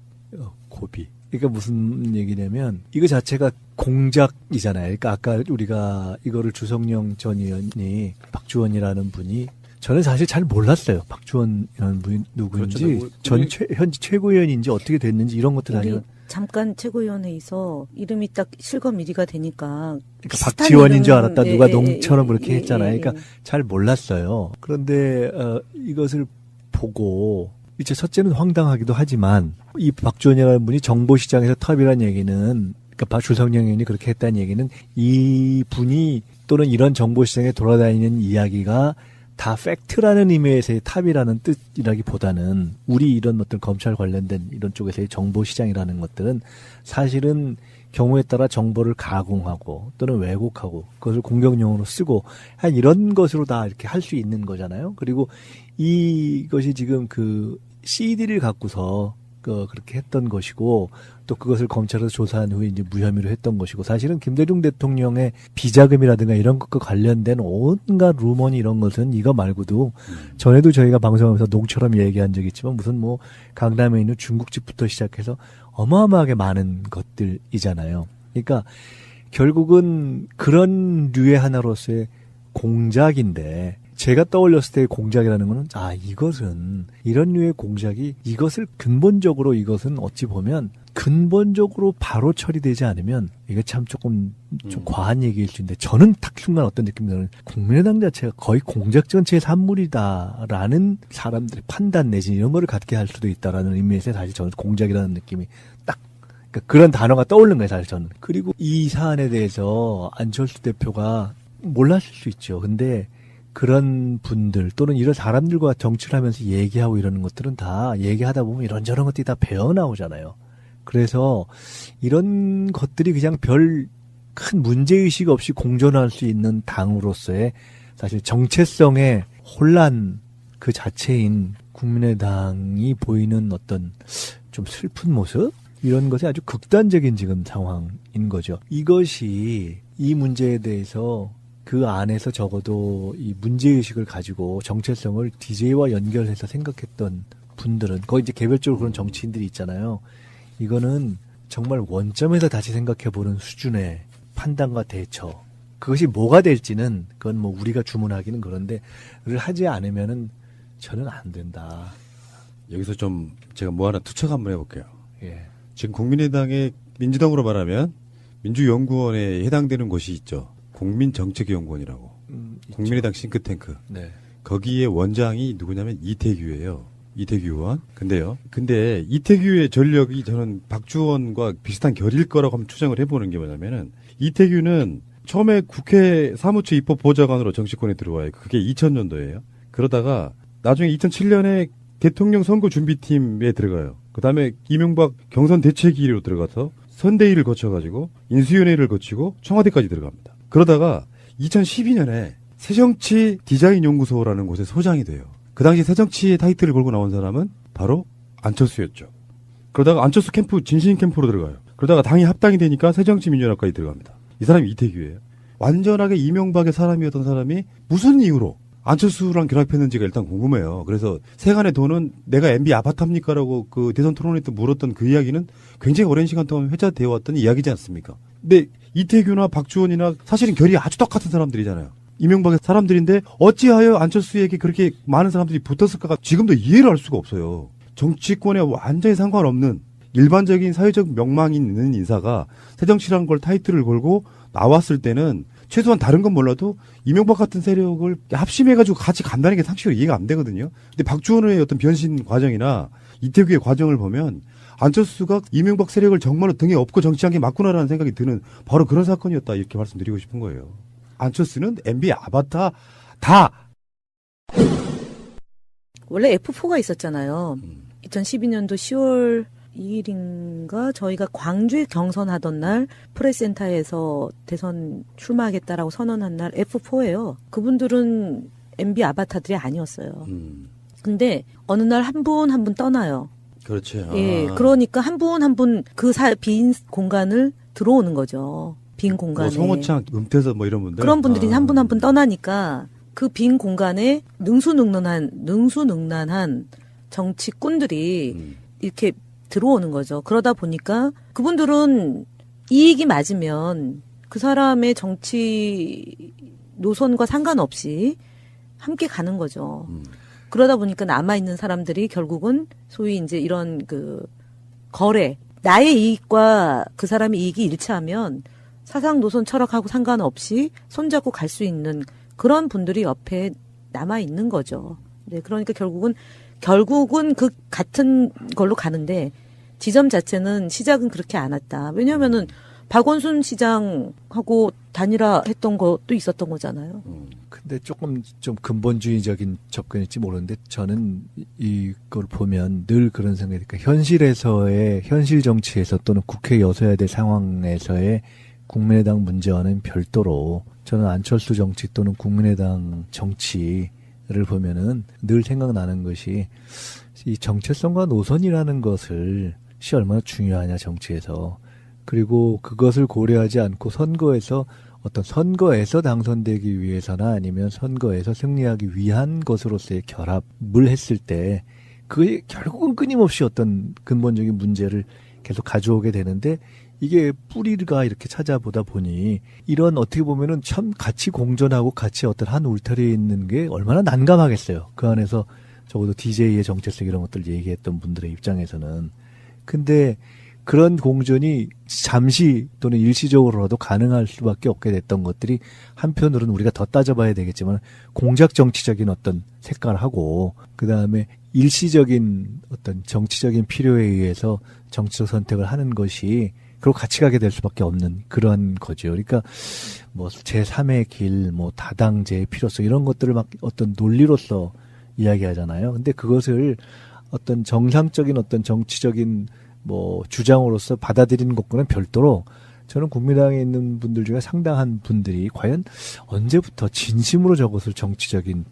고비. 그러니까 무슨 얘기냐면 이거 자체가 공작이잖아요. 그러니까 아까 우리가 이거를 주성영 전 의원이 박주원이라는 분이 저는 사실 잘 몰랐어요. 박주원이라는 분이 누구인지 그렇죠. 현재 최고위원인지 어떻게 됐는지 이런 것들 아니면 잠깐 최고위원회에서 이름이 딱 실검 1위가 되니까 그러니까 박지원인 줄 알았다. 누가 농처럼 그렇게 했잖아요. 그러니까 잘 몰랐어요. 그런데 이것을 보고 이제 첫째는 황당하기도 하지만 이 박주원이라는 분이 정보시장에서 탑이라는 얘기는 그러니까 주성영 의원이 그렇게 했다는 얘기는 이 분이 또는 이런 정보시장에 돌아다니는 이야기가 다 팩트라는 의미에서의 탑이라는 뜻이라기보다는 우리 이런 어떤 검찰 관련된 이런 쪽에서의 정보시장이라는 것들은 사실은 경우에 따라 정보를 가공하고 또는 왜곡하고 그것을 공격용으로 쓰고 한 이런 것으로 다 이렇게 할 수 있는 거잖아요. 그리고 이것이 지금 그 CD를 갖고서 그렇게 했던 것이고 또 그것을 검찰에서 조사한 후에 이제 무혐의로 했던 것이고 사실은 김대중 대통령의 비자금이라든가 이런 것과 관련된 온갖 루머니 이런 것은 이거 말고도 전에도 저희가 방송하면서 농처럼 얘기한 적이 있지만 무슨 뭐 강남에 있는 중국집부터 시작해서 어마어마하게 많은 것들이잖아요. 그러니까 결국은 그런 류의 하나로서의 공작인데 제가 떠올렸을 때의 공작이라는 거는 이것은 이런 류의 공작이 이것을 근본적으로 이것은 어찌 보면 근본적으로 바로 처리되지 않으면 이게 참 조금 좀 과한 얘기일 수 있는데 저는 딱 순간 어떤 느낌이 드는 국민의당 자체가 거의 공작 전체의 산물이다라는 사람들의 판단 내지 이런 거를 갖게 할 수도 있다라는 의미에서 사실 저는 공작이라는 느낌이 딱 그러니까 그런 단어가 떠오르는 거예요 사실 저는. 그리고 이 사안에 대해서 안철수 대표가 몰랐을 수 있죠. 근데 그런 분들 또는 이런 사람들과 정치를 하면서 얘기하고 이러는 것들은 다 얘기하다 보면 이런저런 것들이 다 배어나오잖아요. 그래서 이런 것들이 그냥 별 큰 문제의식 없이 공존할 수 있는 당으로서의 사실 정체성의 혼란 그 자체인 국민의당이 보이는 어떤 좀 슬픈 모습? 이런 것이 아주 극단적인 지금 상황인 거죠. 이것이 이 문제에 대해서 그 안에서 적어도 이 문제의식을 가지고 정체성을 DJ와 연결해서 생각했던 분들은 거의 이제 개별적으로 그런 정치인들이 있잖아요. 이거는 정말 원점에서 다시 생각해보는 수준의 판단과 대처. 그것이 뭐가 될지는 그건 뭐 우리가 주문하기는 그런데 를 하지 않으면은 저는 안 된다. 여기서 좀 제가 뭐 하나 투척 한번 해볼게요. 예. 지금 국민의당의 민주당으로 말하면 민주연구원에 해당되는 곳이 있죠. 국민정책연구원이라고. 국민의당 싱크탱크. 네. 거기에 원장이 누구냐면 이태규예요. 이태규 의원. 근데 이태규의 전력이 저는 박주원과 비슷한 결일 거라고 한번 추정을 해보는 게 뭐냐면은 이태규는 처음에 국회 사무처 입법보좌관으로 정치권에 들어와요. 그게 2000년도예요. 그러다가 나중에 2007년에 대통령 선거 준비팀에 들어가요. 그 다음에 이명박 경선 대책위로 들어가서 선대위를 거쳐가지고 인수위원회를 거치고 청와대까지 들어갑니다. 그러다가 2012년에 새정치 디자인 연구소라는 곳에 소장이 돼요. 그 당시 새정치의 타이틀을 걸고 나온 사람은 바로 안철수였죠. 그러다가 안철수 캠프, 진신 캠프로 들어가요. 그러다가 당이 합당이 되니까 새정치민주연합까지 들어갑니다. 이 사람이 이태규예요. 완전하게 이명박의 사람이었던 사람이 무슨 이유로 안철수랑 결합했는지가 일단 궁금해요. 그래서 세간의 돈은 내가 MB 아파트 합니까라고 그 대선 토론회 때 물었던 그 이야기는 굉장히 오랜 시간 동안 회자되어 왔던 이야기지 않습니까? 근데 이태규나 박주원이나 사실은 결이 아주 똑같은 사람들이잖아요. 이명박의 사람들인데 어찌하여 안철수에게 그렇게 많은 사람들이 붙었을까가 지금도 이해를 할 수가 없어요. 정치권에 완전히 상관없는 일반적인 사회적 명망이 있는 인사가 새정치라는 걸 타이틀을 걸고 나왔을 때는 최소한 다른 건 몰라도 이명박 같은 세력을 합심해가지고 같이 간다는 게 상식적으로 이해가 안 되거든요. 근데 박주원의 어떤 변신 과정이나 이태규의 과정을 보면 안철수가 이명박 세력을 정말로 등에 업고 정치한 게 맞구나라는 생각이 드는 바로 그런 사건이었다 이렇게 말씀드리고 싶은 거예요. 안철수는 MB 아바타 다. 원래 F4가 있었잖아요. 2012년도 10월 2일인가 저희가 광주에 경선하던 날 프레스센터에서 대선 출마하겠다라고 선언한 날 F4예요. 그분들은 MB 아바타들이 아니었어요. 근데 어느 날 한 분 한 분 떠나요. 그렇죠. 예, 그러니까 한 분 한 분 그 빈 공간을 들어오는 거죠. 빈 공간에. 송호창, 은퇴서 뭐 이런 분들. 그런 분들이 한 분 한 분 떠나니까 그 빈 공간에 능수능란한 정치꾼들이 이렇게 들어오는 거죠. 그러다 보니까 그분들은 이익이 맞으면 그 사람의 정치 노선과 상관없이 함께 가는 거죠. 그러다 보니까 남아있는 사람들이 결국은 소위 이제 이런 그 거래, 나의 이익과 그 사람의 이익이 일치하면 사상 노선 철학하고 상관없이 손잡고 갈 수 있는 그런 분들이 옆에 남아있는 거죠. 네, 그러니까 결국은 그 같은 걸로 가는데 지점 자체는 시작은 그렇게 안 왔다. 왜냐면은 박원순 시장하고 단일화했던 것도 있었던 거잖아요. 근데 조금 좀 근본주의적인 접근일지 모르는데 저는 이걸 보면 늘 그런 생각이 들니까 현실 정치에서 또는 국회 여서야대 상황에서의 국민의당 문제와는 별도로 저는 안철수 정치 또는 국민의당 정치를 보면은 늘 생각나는 것이 이 정체성과 노선이라는 것이 얼마나 중요하냐 정치에서. 그리고 그것을 고려하지 않고 선거에서 당선되기 위해서나 아니면 선거에서 승리하기 위한 것으로서의 결합을 했을 때 그게 결국은 끊임없이 어떤 근본적인 문제를 계속 가져오게 되는데 이게 뿌리가 이렇게 찾아보다 보니 이런 어떻게 보면은 참 같이 공존하고 같이 어떤 한 울타리에 있는 게 얼마나 난감하겠어요. 그 안에서 적어도 DJ의 정체성 이런 것들 얘기했던 분들의 입장에서는. 근데 그런 공존이 잠시 또는 일시적으로라도 가능할 수밖에 없게 됐던 것들이 한편으로는 우리가 더 따져봐야 되겠지만 공작 정치적인 어떤 색깔하고 그다음에 일시적인 어떤 정치적인 필요에 의해서 정치적 선택을 하는 것이 그리고 같이 가게 될 수밖에 없는 그러한 거죠. 그러니까 뭐 제3의 길, 뭐 다당제의 필요성 이런 것들을 막 어떤 논리로서 이야기하잖아요. 근데 그것을 어떤 정상적인 어떤 정치적인 뭐 주장으로서 받아들이는 것과는 별도로 저는 국민당에 있는 분들 중에 상당한 분들이 과연 언제부터 진심으로 저것을 정치적인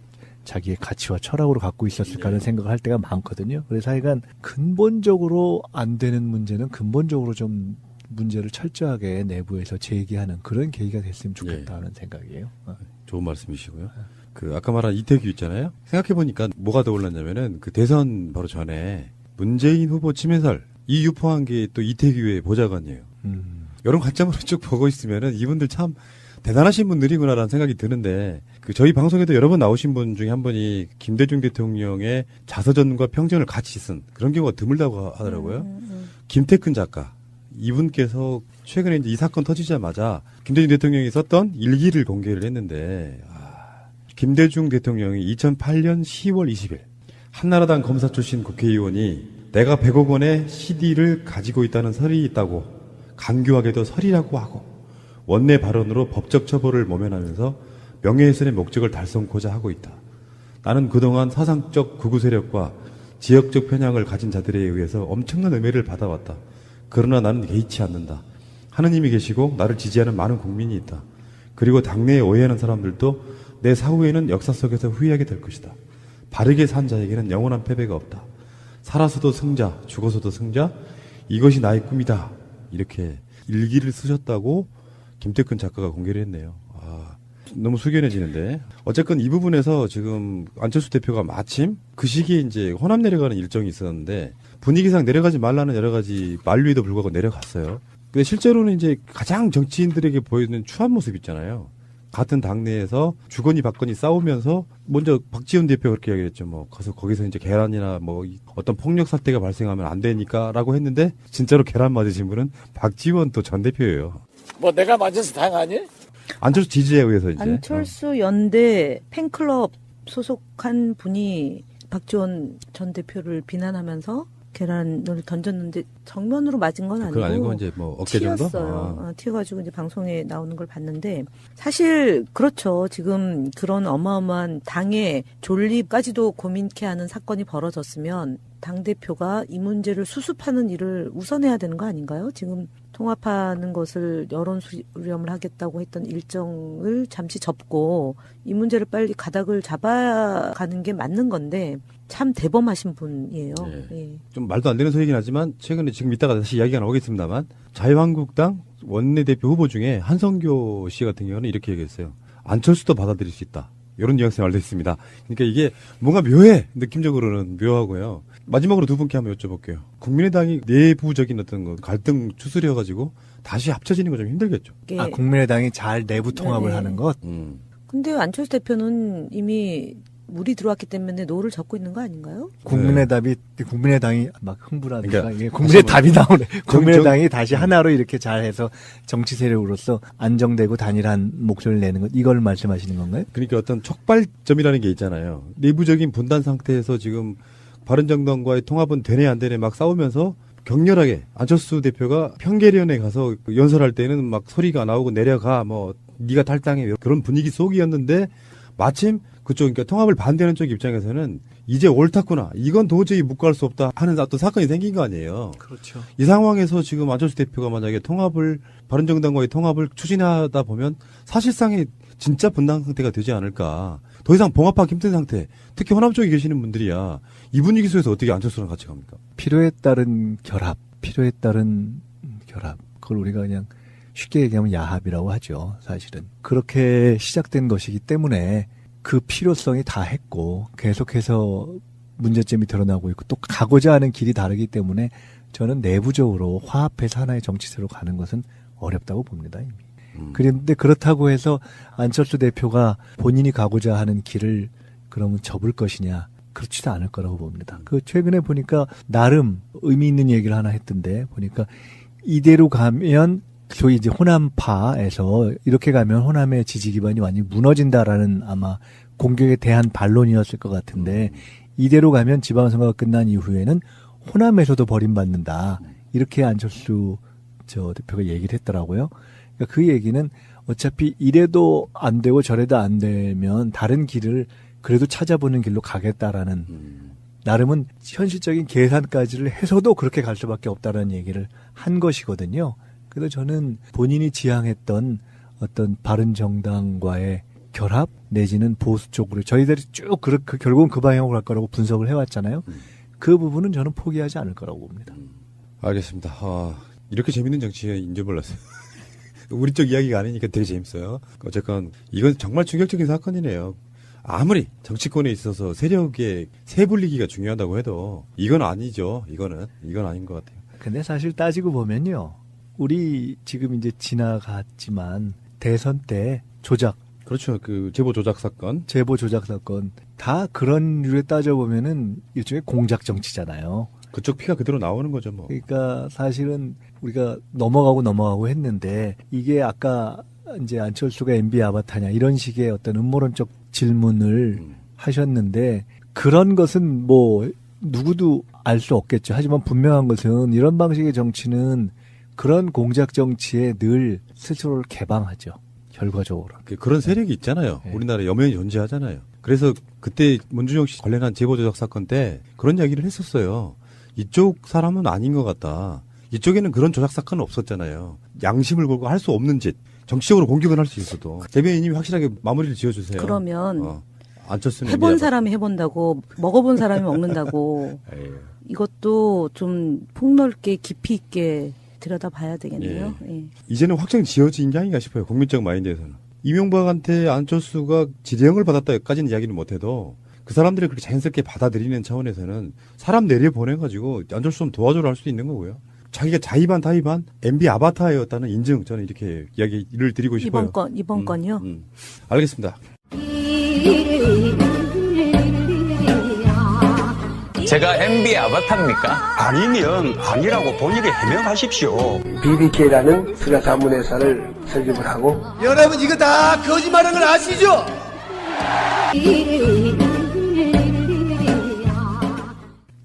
자기의 가치와 철학으로 갖고 있었을까라는 생각을 할 때가 많거든요. 그래서 하여간 근본적으로 안 되는 문제는 근본적으로 좀 문제를 철저하게 내부에서 제기하는 그런 계기가 됐으면 좋겠다는 생각이에요. 좋은 말씀이시고요. 그 아까 말한 이태규 있잖아요. 생각해보니까 뭐가 떠올랐냐면은 그 대선 바로 전에 문재인 후보 치매설 이 유포한 게 또 이태규의 보좌관이에요. 이런 관점으로 쭉 보고 있으면은 이분들 참 대단하신 분들이구나라는 생각이 드는데 그 저희 방송에도 여러 번 나오신 분 중에 한 분이 김대중 대통령의 자서전과 평전을 같이 쓴 그런 경우가 드물다고 하더라고요. 김태근 작가 이분께서 최근에 이제 이 사건 터지자마자 김대중 대통령이 썼던 일기를 공개를 했는데 김대중 대통령이 2008년 10월 20일 한나라당 검사 출신 국회의원이 내가 100억 원의 CD를 가지고 있다는 설이 있다고 간교하게도 설이라고 하고 원내 발언으로 법적 처벌을 모면하면서 명예훼손의 목적을 달성코자 하고 있다. 나는 그동안 사상적 극우 세력과 지역적 편향을 가진 자들에 의해서 엄청난 음해를 받아왔다. 그러나 나는 개의치 않는다. 하느님이 계시고 나를 지지하는 많은 국민이 있다. 그리고 당내에 오해하는 사람들도 내 사후에는 역사 속에서 후회하게 될 것이다. 바르게 산 자에게는 영원한 패배가 없다. 살아서도 승자, 죽어서도 승자, 이것이 나의 꿈이다. 이렇게 일기를 쓰셨다고 김태근 작가가 공개를 했네요. 너무 숙연해지는데 어쨌건 이 부분에서 지금 안철수 대표가 마침 그 시기에 이제 호남 내려가는 일정이 있었는데 분위기상 내려가지 말라는 여러 가지 만류에도 불구하고 내려갔어요. 근데 실제로는 이제 가장 정치인들에게 보이는 추한 모습 있잖아요. 같은 당내에서 주거니 받거니 싸우면서 먼저 박지원 대표가 그렇게 얘기했죠. 뭐 거기서 이제 계란이나 뭐 어떤 폭력 사태가 발생하면 안 되니까라고 했는데 진짜로 계란 맞으신 분은 박지원 또 전 대표예요. 뭐 내가 맞아서 당하니? 안철수 지지에 의해서 이제. 안철수 연대 팬클럽 소속한 분이 박지원 전 대표를 비난하면서 계란을 던졌는데 정면으로 맞은 건 그건 아니고 이제 뭐 어깨 정도? 튀었어요. 튀어가지고 이제 방송에 나오는 걸 봤는데 사실 그렇죠. 지금 그런 어마어마한 당의 존립까지도 고민케 하는 사건이 벌어졌으면 당 대표가 이 문제를 수습하는 일을 우선해야 되는 거 아닌가요? 지금 통합하는 것을 여론 수렴을 하겠다고 했던 일정을 잠시 접고 이 문제를 빨리 가닥을 잡아가는 게 맞는 건데 참 대범하신 분이에요. 네. 예. 좀 말도 안 되는 소리긴 하지만 최근에 지금 이따가 다시 이야기가 나오겠습니다만 자유한국당 원내대표 후보 중에 한성교 씨 같은 경우는 이렇게 얘기했어요. 안철수도 받아들일 수 있다. 이런 뉘앙스가 말려 있습니다. 그러니까 이게 뭔가 묘해. 느낌적으로는 묘하고요. 마지막으로 두 분께 한번 여쭤볼게요. 국민의당이 내부적인 어떤 거 갈등 추스려가지고 다시 합쳐지는 거 좀 힘들겠죠. 국민의당이 잘 내부 통합을 네네. 하는 것? 근데 안철수 대표는 이미 물이 들어왔기 때문에 노를 젓고 있는 거 아닌가요? 국민의당이 막 흥분하니까 그러니까 이게 국민의 답이 나오네. 국민의당이 다시 하나로 이렇게 잘해서 정치 세력으로서 안정되고 단일한 목소리를 내는 것, 이걸 말씀하시는 건가요? 그러니까 어떤 촉발점이라는 게 있잖아요. 내부적인 분단 상태에서 지금 바른정당과의 통합은 되네 안 되네 막 싸우면서 격렬하게 안철수 대표가 평계련에 가서 연설할 때는 막 소리가 나오고 내려가 뭐 네가 탈당해 그런 분위기 속이었는데 마침 그쪽 그러니까 통합을 반대하는 쪽 입장에서는 이제 옳다구나 이건 도저히 묵과할 수 없다 하는 어떤 사건이 생긴 거 아니에요. 그렇죠. 이 상황에서 지금 안철수 대표가 만약에 바른정당과의 통합을 추진하다 보면 사실상의 진짜 분당 상태가 되지 않을까. 더 이상 봉합하기 힘든 상태. 특히 호남 쪽에 계시는 분들이야. 이 분위기 속에서 어떻게 안철수랑 같이 갑니까? 필요에 따른 결합. 그걸 우리가 그냥 쉽게 얘기하면 야합이라고 하죠. 사실은. 그렇게 시작된 것이기 때문에 그 필요성이 다했고 계속해서 문제점이 드러나고 있고 또 가고자 하는 길이 다르기 때문에 저는 내부적으로 화합해서 하나의 정치세로 가는 것은 어렵다고 봅니다. 이미. 그런데 그렇다고 해서 안철수 대표가 본인이 가고자 하는 길을 그러면 접을 것이냐, 그렇지도 않을 거라고 봅니다. 그 최근에 보니까 나름 의미 있는 얘기를 하나 했던데 보니까 이대로 가면 소위 이제 호남파에서 이렇게 가면 호남의 지지 기반이 완전히 무너진다라는 아마 공격에 대한 반론이었을 것 같은데 이대로 가면 지방선거가 끝난 이후에는 호남에서도 버림받는다. 이렇게 안철수 대표가 얘기를 했더라고요. 그러니까 그 얘기는 어차피 이래도 안 되고 저래도 안 되면 다른 길을 그래도 찾아보는 길로 가겠다라는 나름은 현실적인 계산까지를 해서도 그렇게 갈 수밖에 없다라는 얘기를 한 것이거든요. 그래서 저는 본인이 지향했던 어떤 바른정당과의 결합 내지는 보수 쪽으로 저희들이 쭉 결국은 그 방향으로 갈 거라고 분석을 해왔잖아요. 그 부분은 저는 포기하지 않을 거라고 봅니다. 알겠습니다. 이렇게 재밌는 정치인 줄 몰랐어요. 우리 쪽 이야기가 아니니까 되게 재밌어요. 어쨌건 이건 정말 충격적인 사건이네요. 아무리 정치권에 있어서 세력의 세분리기가 중요하다고 해도 이건 아니죠. 이건 아닌 것 같아요. 근데 사실 따지고 보면요. 우리 지금 이제 지나갔지만 대선 때 조작. 그렇죠. 그 제보 조작 사건. 다 그런 류에 따져보면은 일종의 공작 정치잖아요. 그쪽 피가 그대로 나오는 거죠, 뭐. 그러니까 사실은 우리가 넘어가고 했는데 이게 아까 이제 안철수가 MB 아바타냐 이런 식의 어떤 음모론적 질문을 하셨는데 그런 것은 뭐 누구도 알 수 없겠죠. 하지만 분명한 것은 이런 방식의 정치는 그런 공작 정치에 늘 스스로를 개방하죠. 결과적으로. 그런 세력이 있잖아요. 네. 우리나라에 엄연히 존재하잖아요. 그래서 그때 문준용 씨 관련한 제보 조작 사건 때 그런 이야기를 했었어요. 이쪽 사람은 아닌 것 같다. 이쪽에는 그런 조작 사건은 없었잖아요. 양심을 걸고 할 수 없는 짓. 정치적으로 공격은 할 수 있어도. 대변인님이 확실하게 마무리를 지어주세요. 그러면 안철수는 해본 사람이 해본다고 먹어본 사람이 먹는다고 이것도 좀 폭넓게 깊이 있게 들여다봐야 되겠네요. 예. 이제는 확정 지어진 게 아닌가 싶어요. 국민적 마인드에서는. 이명박한테 안철수가 지대응을 받았다까지는 이야기는 못해도 그 사람들이 그렇게 자연스럽게 받아들이는 차원에서는 사람 내려보내가지고 안철수 좀 도와줘라 할 수 있는 거고요. 자기가 자의반 타의반 MB 아바타였다는 인증, 저는 이렇게 이야기를 드리고 싶어요. 이번 건요? 알겠습니다. 제가 MB 아바타입니까? 아니면 아니라고 본인이 해명하십시오. BBK라는 수자 자문회사를 설립을 하고 여러분 이거 다 거짓말하는 걸 아시죠?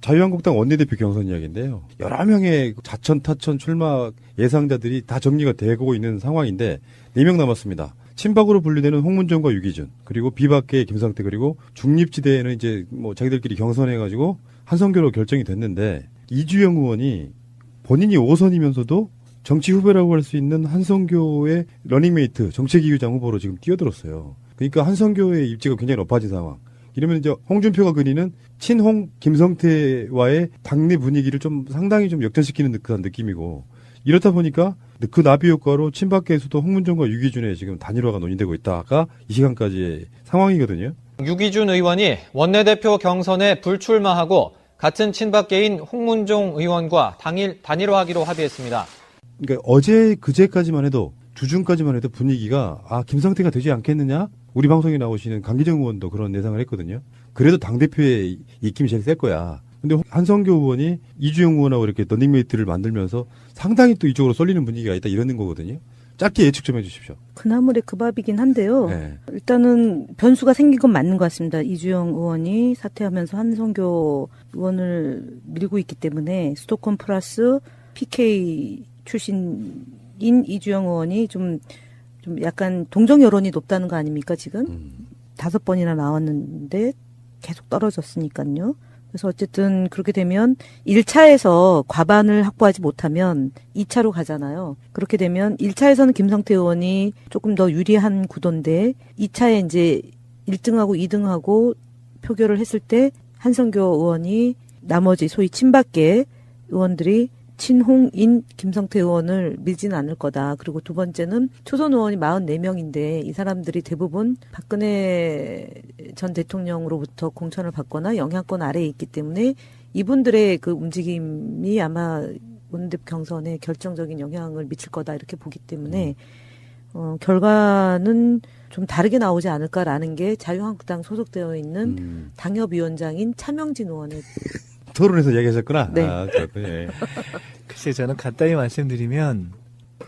자유한국당 원내대표 경선 이야기인데요. 여러 명의 자천, 타천, 출마 예상자들이 다 정리가 되고 있는 상황인데 4명 남았습니다. 친박으로 분류되는 홍문정과 유기준, 그리고 비박계의 김성태, 그리고 중립지대에는 이제 뭐 자기들끼리 경선해가지고 한성교로 결정이 됐는데 이주영 의원이 본인이 5선이면서도 정치 후배라고 할 수 있는 한성교의 러닝메이트 정책위의장 후보로 지금 뛰어들었어요. 그러니까 한성교의 입지가 굉장히 높아진 상황. 이러면 이제 홍준표가 그리는 친홍 김성태와의 당내 분위기를 좀 상당히 좀 역전시키는 그런 느낌이고, 이렇다 보니까 그 나비 효과로 친박계에서도 홍문정과 유기준의 지금 단일화가 논의되고 있다가 이 시간까지의 상황이거든요. 유기준 의원이 원내대표 경선에 불출마하고 같은 친박계인 홍문종 의원과 단일화하기로 합의했습니다. 그러니까 어제 그제까지만 해도, 주중까지만 해도 분위기가 김성태가 되지 않겠느냐? 우리 방송에 나오시는 강기정 의원도 그런 예상을 했거든요. 그래도 당대표의 입김이 제일 셀 거야. 근데 한성교 의원이 이주영 의원하고 이렇게 러닝메이트를 만들면서 상당히 또 이쪽으로 쏠리는 분위기가 있다, 이러는 거거든요. 짧게 예측 좀 해주십시오. 그나물의 그 밥이긴 한데요. 네. 일단은 변수가 생긴 건 맞는 것 같습니다. 이주영 의원이 사퇴하면서 한성교 의원을 밀고 있기 때문에 수도권 플러스 PK 출신인 이주영 의원이 좀 약간 동정 여론이 높다는 거 아닙니까, 지금? 5번이나 나왔는데 계속 떨어졌으니까요. 그래서 어쨌든 그렇게 되면 1차에서 과반을 확보하지 못하면 2차로 가잖아요. 그렇게 되면 1차에서는 김성태 의원이 조금 더 유리한 구도인데 2차에 이제 1등하고 2등하고 표결을 했을 때 한성교 의원이 나머지 소위 친박계 의원들이 친홍인 김성태 의원을 밀지는 않을 거다. 그리고 두 번째는 초선 의원이 44명인데 이 사람들이 대부분 박근혜 전 대통령으로부터 공천을 받거나 영향권 아래에 있기 때문에 이분들의 그 움직임이 아마 원내대표 경선에 결정적인 영향을 미칠 거다, 이렇게 보기 때문에 결과는 좀 다르게 나오지 않을까라는 게 자유한국당 소속되어 있는 당협위원장인 차명진 의원의 토론에서 얘기하셨구나. 네. 네. 글쎄, 저는 간단히 말씀드리면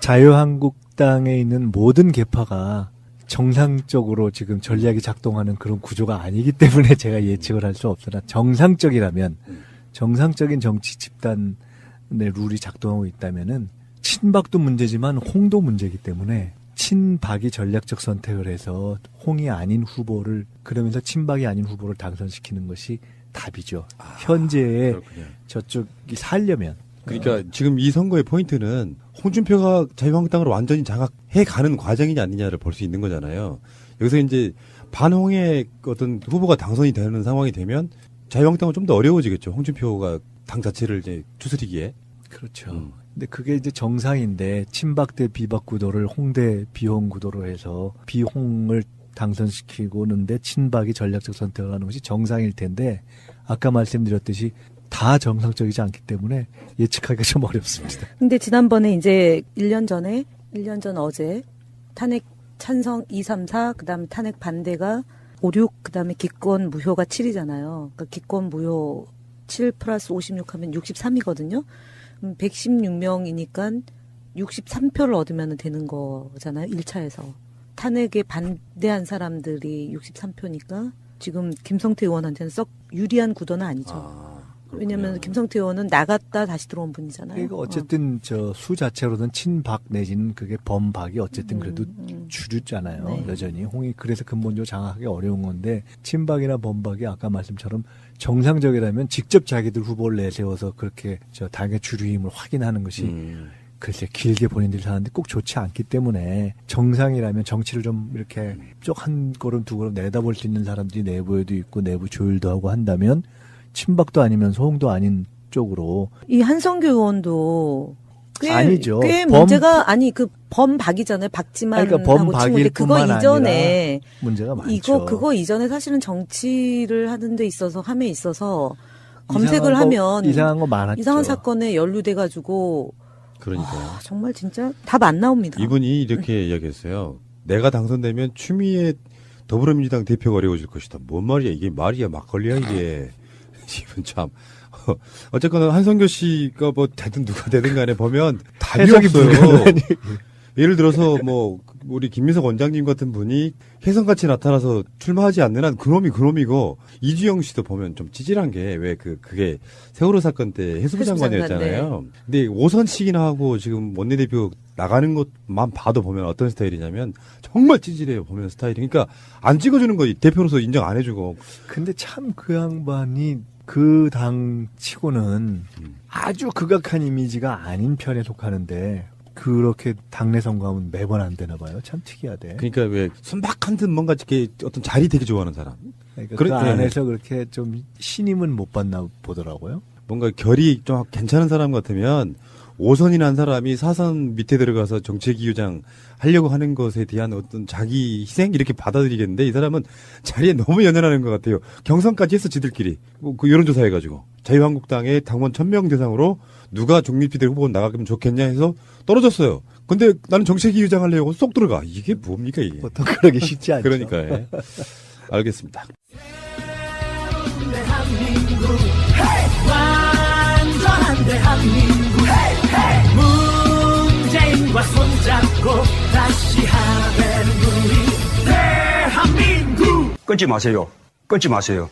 자유한국당에 있는 모든 계파가 정상적으로 지금 전략이 작동하는 그런 구조가 아니기 때문에 제가 예측을 할 수 없으나, 정상적이라면, 정상적인 정치 집단의 룰이 작동하고 있다면은 친박도 문제지만 홍도 문제이기 때문에 친박이 전략적 선택을 해서 홍이 아닌 후보를, 그러면서 친박이 아닌 후보를 당선시키는 것이 답이죠. 현재의 저쪽이 살려면. 그러니까 지금 이 선거의 포인트는 홍준표가 자유한국당으로 완전히 장악해가는 과정이냐 아니냐를 볼 수 있는 거잖아요. 여기서 이제 반홍의 어떤 후보가 당선이 되는 상황이 되면 자유한국당은 좀 더 어려워지겠죠. 홍준표가 당 자체를 이제 추스리기에. 그렇죠. 근데 그게 이제 정상인데 친박 대 비박 구도를 홍 대 비홍 구도로 해서 비홍을 당선시키고는데 친박이 전략적 선택을 하는 것이 정상일 텐데, 아까 말씀드렸듯이 다 정상적이지 않기 때문에 예측하기가 좀 어렵습니다. 근데 지난번에 이제 1년 전 어제 탄핵 찬성 2, 3, 4, 그 다음에 탄핵 반대가 5, 6, 그 다음에 기권 무효가 7이잖아요. 그러니까 기권 무효 7 플러스 56 하면 63이거든요. 116명이니까 63표를 얻으면 되는 거잖아요. 1차에서. 탄핵에 반대한 사람들이 63표니까 지금 김성태 의원한테는 썩 유리한 구도는 아니죠. 왜냐하면 김성태 의원은 나갔다 다시 들어온 분이잖아요. 그러니까 어쨌든 저 수 자체로는 친박 내지는 그게 범박이 어쨌든 그래도 주류잖아요. 네. 여전히 홍이 그래서 근본적으로 장악하기 어려운 건데, 친박이나 범박이 아까 말씀처럼 정상적이라면 직접 자기들 후보를 내세워서 그렇게 저 당의 주류임을 확인하는 것이 글쎄 길게 본인들이 사는데 꼭 좋지 않기 때문에, 정상이라면 정치를 좀 이렇게 쭉 한 걸음 두 걸음 내다볼 수 있는 사람들이 내부에도 있고 내부 조율도 하고 한다면 친박도 아니면서 홍도 아닌 쪽으로. 이 한성교 의원도 아니죠. 꽤 문제가 그 범박이잖아요. 박지만 그러니까 하고 범박일 친구인데 그거 뿐만 이전에 아니라 문제가 많죠. 그거 이전에 사실은 정치를 하는 데 있어서 함에 있어서 검색을 하면 이상한 거 많았죠. 이상한 사건에 연루돼 가지고 그러니까요. 정말 진짜 답 안 나옵니다. 이분이 이렇게 이야기했어요. 내가 당선되면 추미애 더불어민주당 대표가 어려워질 것이다. 뭔 말이야? 이게 말이야? 막걸리야 이게. 이분 참. 어쨌거나 한성교 씨가 뭐 되든 누가 되든 간에 보면 답이 없어요. 예를 들어서 뭐 우리 김민석 원장님 같은 분이 혜성같이 나타나서 출마하지 않는 한 그놈이고 이주영 씨도 보면 좀 찌질한 게 왜 그게 세월호 사건 때 해수부 장관이었잖아요. 근데 5선씩이나 하고 지금 원내대표 나가는 것만 봐도 보면 어떤 스타일이냐면 정말 찌질해요. 보면 스타일이. 그러니까 안 찍어주는 거 대표로서 인정 안 해주고. 근데 참 그 양반이 그 당 치고는 아주 극악한 이미지가 아닌 편에 속하는데 그렇게 당내 선거하면 매번 안 되나 봐요. 참 특이하대. 그러니까 왜 순박한 듯 뭔가 이렇게 어떤 자리 되게 좋아하는 사람. 그러니까 그 안에서 그렇게 좀 신임은 못 받나 보더라고요. 뭔가 결이 좀 괜찮은 사람 같으면 5선이란 사람이 4선 밑에 들어가서 정책위의장 하려고 하는 것에 대한 어떤 자기 희생 이렇게 받아들이겠는데 이 사람은 자리에 너무 연연하는 것 같아요. 경선까지 했어 지들끼리. 그 여론조사해가지고 자유한국당의 당원 1000명 대상으로 누가 종립비대 후보 나가면 좋겠냐 해서 떨어졌어요. 근데 나는 정책위의장 하려고 쏙 들어가. 이게 뭡니까 이게. 보통 그러기 쉽지 않죠. 그러니까 예. 알겠습니다. 대한민국 완전한 대한민국 문재인과 손잡고 다시 하는 우리 대한민국. 끊지 마세요. 끊지 마세요.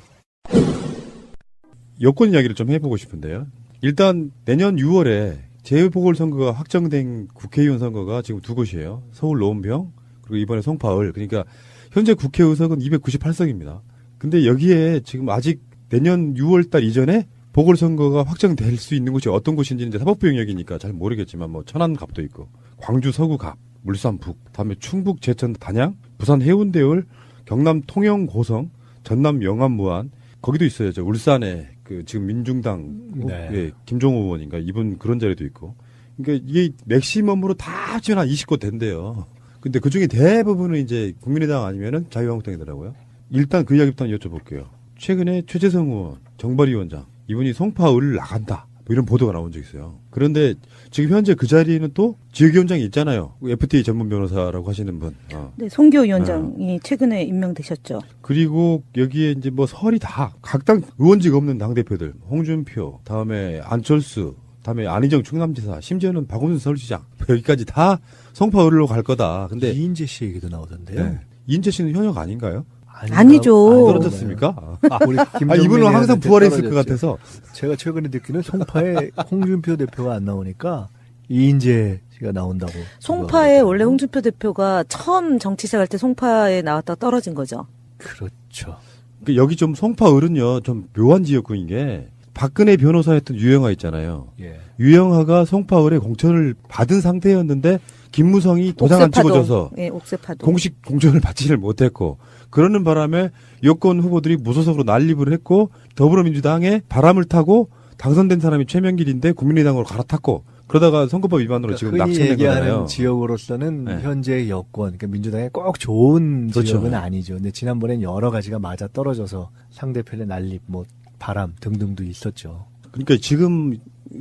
여권 이야기를 좀 해보고 싶은데요. 일단 내년 6월에 재보궐선거가 확정된 국회의원 선거가 지금 두 곳이에요. 서울 노원병 그리고 이번에 송파을. 그러니까 현재 국회의석은 298석입니다. 근데 여기에 지금 아직 내년 6월달 이전에 보궐선거가 확정될 수 있는 곳이 어떤 곳인지는 이제 사법부 영역이니까 잘 모르겠지만 뭐 천안갑도 있고 광주 서구갑, 물산 북, 다음에 충북 제천 단양, 부산 해운대을, 경남 통영 고성, 전남 영암 무안 거기도 있어요. 저 울산에 그 지금 민중당 예, 김종호 의원인가 이분 그런 자리도 있고. 그러니까 이게 맥시멈으로 다 합치면 한 20곳 된대요. 근데 그 중에 대부분은 이제 국민의당 아니면은 자유한국당이더라고요. 일단 그 이야기부터 여쭤볼게요. 최근에 최재성 의원, 정발위 원장 이분이 송파을 나간다. 뭐 이런 보도가 나온 적 있어요. 그런데 지금 현재 그 자리에는 또 지역위원장이 있잖아요. FTA 전문 변호사라고 하시는 분. 네, 송교 위원장이 최근에 임명되셨죠. 그리고 여기에 이제 뭐 설이 다 각 당 의원직 없는 당대표들. 홍준표, 다음에 안철수, 다음에 안희정 충남지사, 심지어는 박원순 서울시장. 여기까지 다 송파을로 갈 거다. 근데 이인재 씨 얘기도 나오던데요. 네. 이인재 씨는 현역 아닌가요? 아니죠. 떨어졌습니까? 우리 이분은 항상 부활했을 것 같아서. 제가 최근에 듣기는 송파에 홍준표 대표가 안 나오니까 이인재 씨가 나온다고. 송파에 원래 홍준표 대표가 처음 정치시작할 때 송파에 나왔다가 떨어진 거죠. 그렇죠. 그러니까 여기 좀 송파을은요 좀 묘한 지역구인 게 박근혜 변호사였던 유영하 있잖아요. 예. 유영하가 송파을에 공천을 받은 상태였는데 김무성이 도장 안 찍어줘서 예, 옥새파도. 공식 공천을 받지를 못했고 그러는 바람에 여권 후보들이 무소속으로 난립을 했고 더불어민주당에 바람을 타고 당선된 사람이 최명길인데 국민의당으로 갈아탔고 그러다가 선거법 위반으로 지금 낙천된 거잖아요. 지역으로서는 네. 현재 여권, 그러니까 민주당에 꼭 좋은 그렇죠. 지역은 아니죠. 근데 지난번엔 여러 가지가 맞아 떨어져서 상대편의 난립, 뭐 바람 등등도 있었죠. 그러니까 지금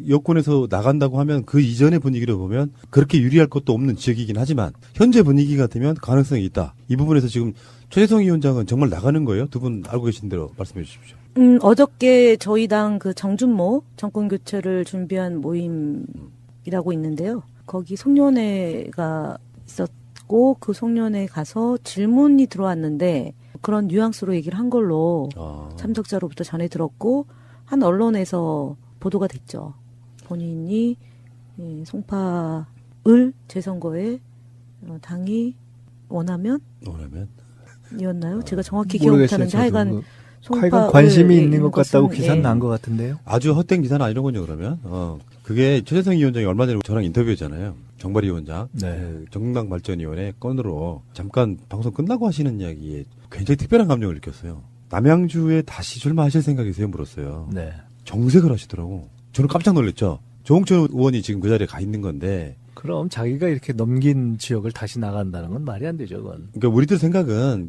여권에서 나간다고 하면 그 이전의 분위기를 보면 그렇게 유리할 것도 없는 지역이긴 하지만 현재 분위기 같으면 가능성이 있다. 이 부분에서 지금 최재성 위원장은 정말 나가는 거예요? 두 분 알고 계신 대로 말씀해 주십시오. 어저께 저희 당 그 정준모 정권 교체를 준비한 모임이라고 있는데요. 거기 송년회가 있었고 그 송년회에 가서 질문이 들어왔는데 그런 뉘앙스로 얘기를 한 걸로 참석자로부터 전해 들었고 한 언론에서 보도가 됐죠. 본인이 송파을 재선거에 당이 원하면 이었나요? 제가 정확히 기억 못하는데 하여간 하여간 관심이 있는 것 같다고 기사는 난 것 같은데요. 아주 헛된 기사는 아니로군요. 그러면 그게 최재성 위원장이 얼마 전에 저랑 인터뷰했잖아요. 정발위 위원장, 정당 발전위원회 건으로 잠깐 방송 끝나고 하시는 이야기에 굉장히 특별한 감정을 느꼈어요. 남양주에 다시 출마하실 생각이세요? 물었어요. 네. 정색을 하시더라고. 저는 깜짝 놀랐죠. 조홍천 의원이 지금 그 자리에 가 있는 건데. 그럼 자기가 이렇게 넘긴 지역을 다시 나간다는 건 말이 안 되죠, 그건. 그러니까 우리들 생각은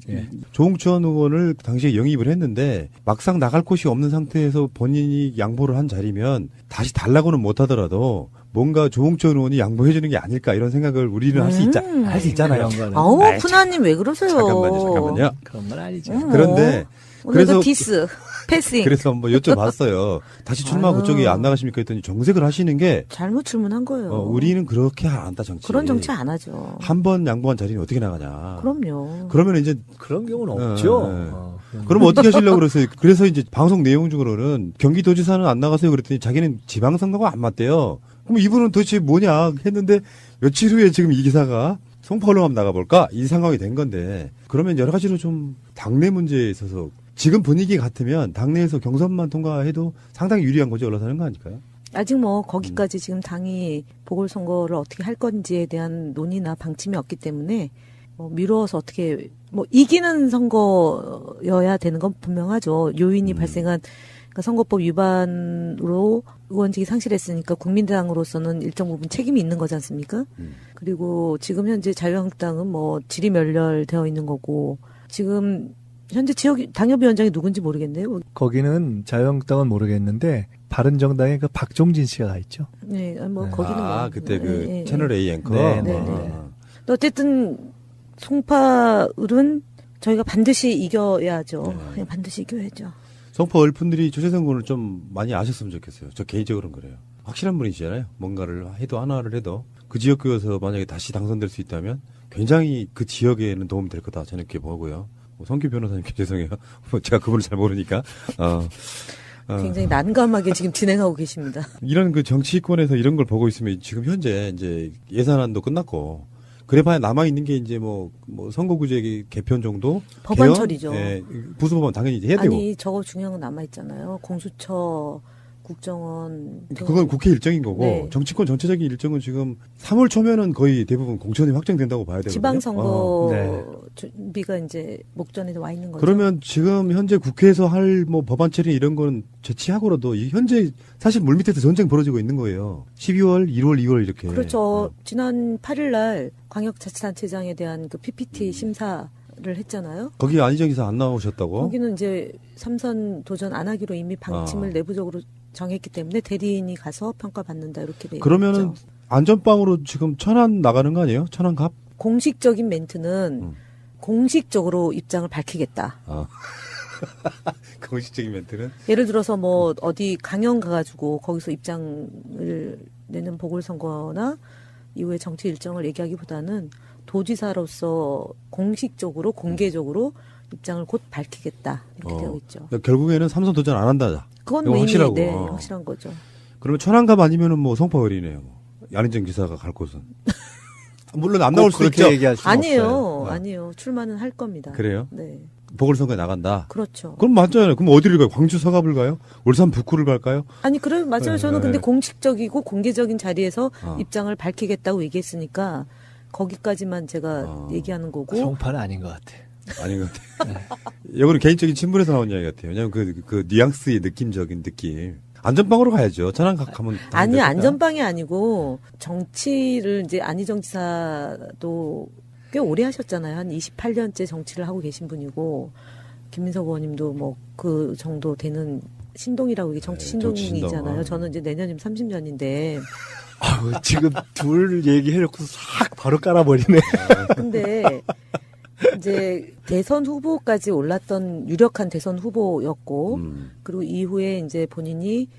조홍천 의원을 당시에 영입을 했는데 막상 나갈 곳이 없는 상태에서 본인이 양보를 한 자리면 다시 달라고는 못하더라도 뭔가 조홍천 의원이 양보해주는 게 아닐까 이런 생각을 우리는 할 수 있잖아요. 아우, 푸나님 왜 그러세요? 잠깐만요. 그런 건 아니죠. 그런데 그래서 디스, 패싱. 그래서 한번 여쭤봤어요. 다시 출마 그쪽에 안 나가십니까 했더니 정색을 하시는 게 잘못 출문한 거예요. 우리는 그렇게 안 한다 정치. 그런 정치 안 하죠. 한 번 양보한 자리는 어떻게 나가냐. 그럼요. 그러면 이제 그런 경우는 없죠. 그럼 어떻게 하시려고 그랬어요? 그래서 이제 방송 내용 중으로는 경기도지사는 안 나가세요 그랬더니 자기는 지방선거가 안 맞대요. 그럼 이분은 도대체 뭐냐 했는데 며칠 후에 지금 이 기사가 송파로 한번 나가볼까? 이 상황이 된 건데 그러면 여러 가지로 좀 당내 문제에 있어서 지금 분위기 같으면 당내에서 경선만 통과해도 상당히 유리한 거지 올라서는 거 아닐까요? 아직 뭐 거기까지 지금 당이 보궐선거를 어떻게 할 건지에 대한 논의나 방침이 없기 때문에 미뤄서 어떻게 이기는 선거여야 되는 건 분명하죠. 요인이 발생한 그러니까 선거법 위반으로 의원직이 상실했으니까 국민당으로서는 일정 부분 책임이 있는 거지 않습니까? 그리고 지금 현재 자유한국당은 지리멸렬되어 있는 거고 지금 현재 지역 당협위원장이 누군지 모르겠네요. 거기는 자유한국당은 모르겠는데 바른정당에 그 박종진 씨가 가 있죠. 네, 거기는 그때 채널 A 앵커. 네. 어쨌든 송파을은 저희가 반드시 이겨야죠. 그냥 반드시 이겨야죠. 송파 을분들이 조재선 군을 좀 많이 아셨으면 좋겠어요. 저 개인적으로는 그래요. 확실한 분이시잖아요. 뭔가를 해도 하나를 해도 그 지역구에서 만약에 다시 당선될 수 있다면 굉장히 그 지역에는 도움이 될 거다 저는 이렇게 보고요. 성규 변호사님께 죄송해요. 제가 그분을 잘 모르니까. 굉장히 난감하게 지금 진행하고 계십니다. 이런 그 정치권에서 이런 걸 보고 있으면 지금 현재 이제 예산안도 끝났고 그래봐야 남아 있는 게 이제 선거구제 개편 정도 법안 개헌? 처리죠. 예, 부수법안 당연히 이제 해야 되고. 아니 저거 중요한 건 남아 있잖아요. 공수처, 국정원. 그건 국회 일정인 거고 네. 정치권 전체적인 일정은 지금 3월 초면은 거의 대부분 공천이 확정된다고 봐야 되거든요. 지방선거 준비가 이제 목전에 와 있는 거죠. 그러면 지금 현재 국회에서 할 법안 처리 이런 거는 제치하고라도 현재 사실 물밑에서 전쟁 벌어지고 있는 거예요. 12월, 1월, 2월 이렇게. 그렇죠. 지난 8일 날 광역자치단체장에 대한 그 PPT 심사를 했잖아요. 거기 안희정 기사 안 나오셨다고? 거기는 이제 3선 도전 안 하기로 이미 방침을 내부적으로 정했기 때문에 대리인이 가서 평가받는다 이렇게 돼 있죠. 그러면은 안전빵으로 지금 천안 나가는 거 아니에요? 천안갑? 공식적인 멘트는 공식적으로 입장을 밝히겠다. 공식적인 멘트는? 예를 들어서 어디 강연 가가지고 거기서 입장을 내는 보궐선거나 이후에 정치 일정을 얘기하기보다는 도지사로서 공식적으로 공개적으로 입장을 곧 밝히겠다 이렇게 되어 있죠. 결국에는 3선 도전 안 한다. 그건 이미 확실하고. 확실한 거죠. 그러면 천안갑 아니면은 송파을이네요. 안희정 기사가 갈 곳은. 물론 안 나올 수 있죠. 아니에요. 출마는 할 겁니다. 그래요? 네. 보궐선거에 나간다. 그렇죠. 그럼 맞잖아요. 그럼 어디를 가요? 광주 서갑을 가요? 울산 북구를 갈까요? 아니 맞아요. 저는 근데 공식적이고 공개적인 자리에서 입장을 밝히겠다고 얘기했으니까 거기까지만 제가 얘기하는 거고. 송파는 아닌 것 같아. 아닌 것 같아. 이거는 개인적인 친분에서 나온 이야기 같아요. 왜냐하면 그 뉘앙스의 느낌적인 느낌. 안전빵으로 가야죠. 천안각 가면. 아니요, 안전빵이 아니고 정치를 이제 안희정 지사도 꽤 오래 하셨잖아요. 한 28년째 정치를 하고 계신 분이고 김민석 의원님도 그 정도 되는 신동이라고 이게 정치 신동이잖아요. 저는 이제 내년이면 30년인데. 지금 둘 얘기해놓고 싹 바로 깔아버리네. 근데 이제 대선 후보까지 올랐던 유력한 대선 후보였고 그리고 이후에 이제 본인이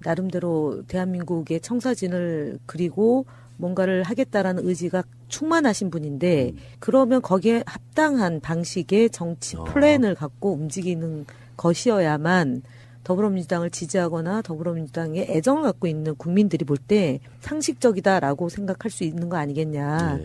나름대로 대한민국의 청사진을 그리고 뭔가를 하겠다라는 의지가 충만하신 분인데 그러면 거기에 합당한 방식의 정치 플랜을 갖고 움직이는 것이어야만 더불어민주당을 지지하거나 더불어민주당에 애정을 갖고 있는 국민들이 볼 때 상식적이다라고 생각할 수 있는 거 아니겠냐.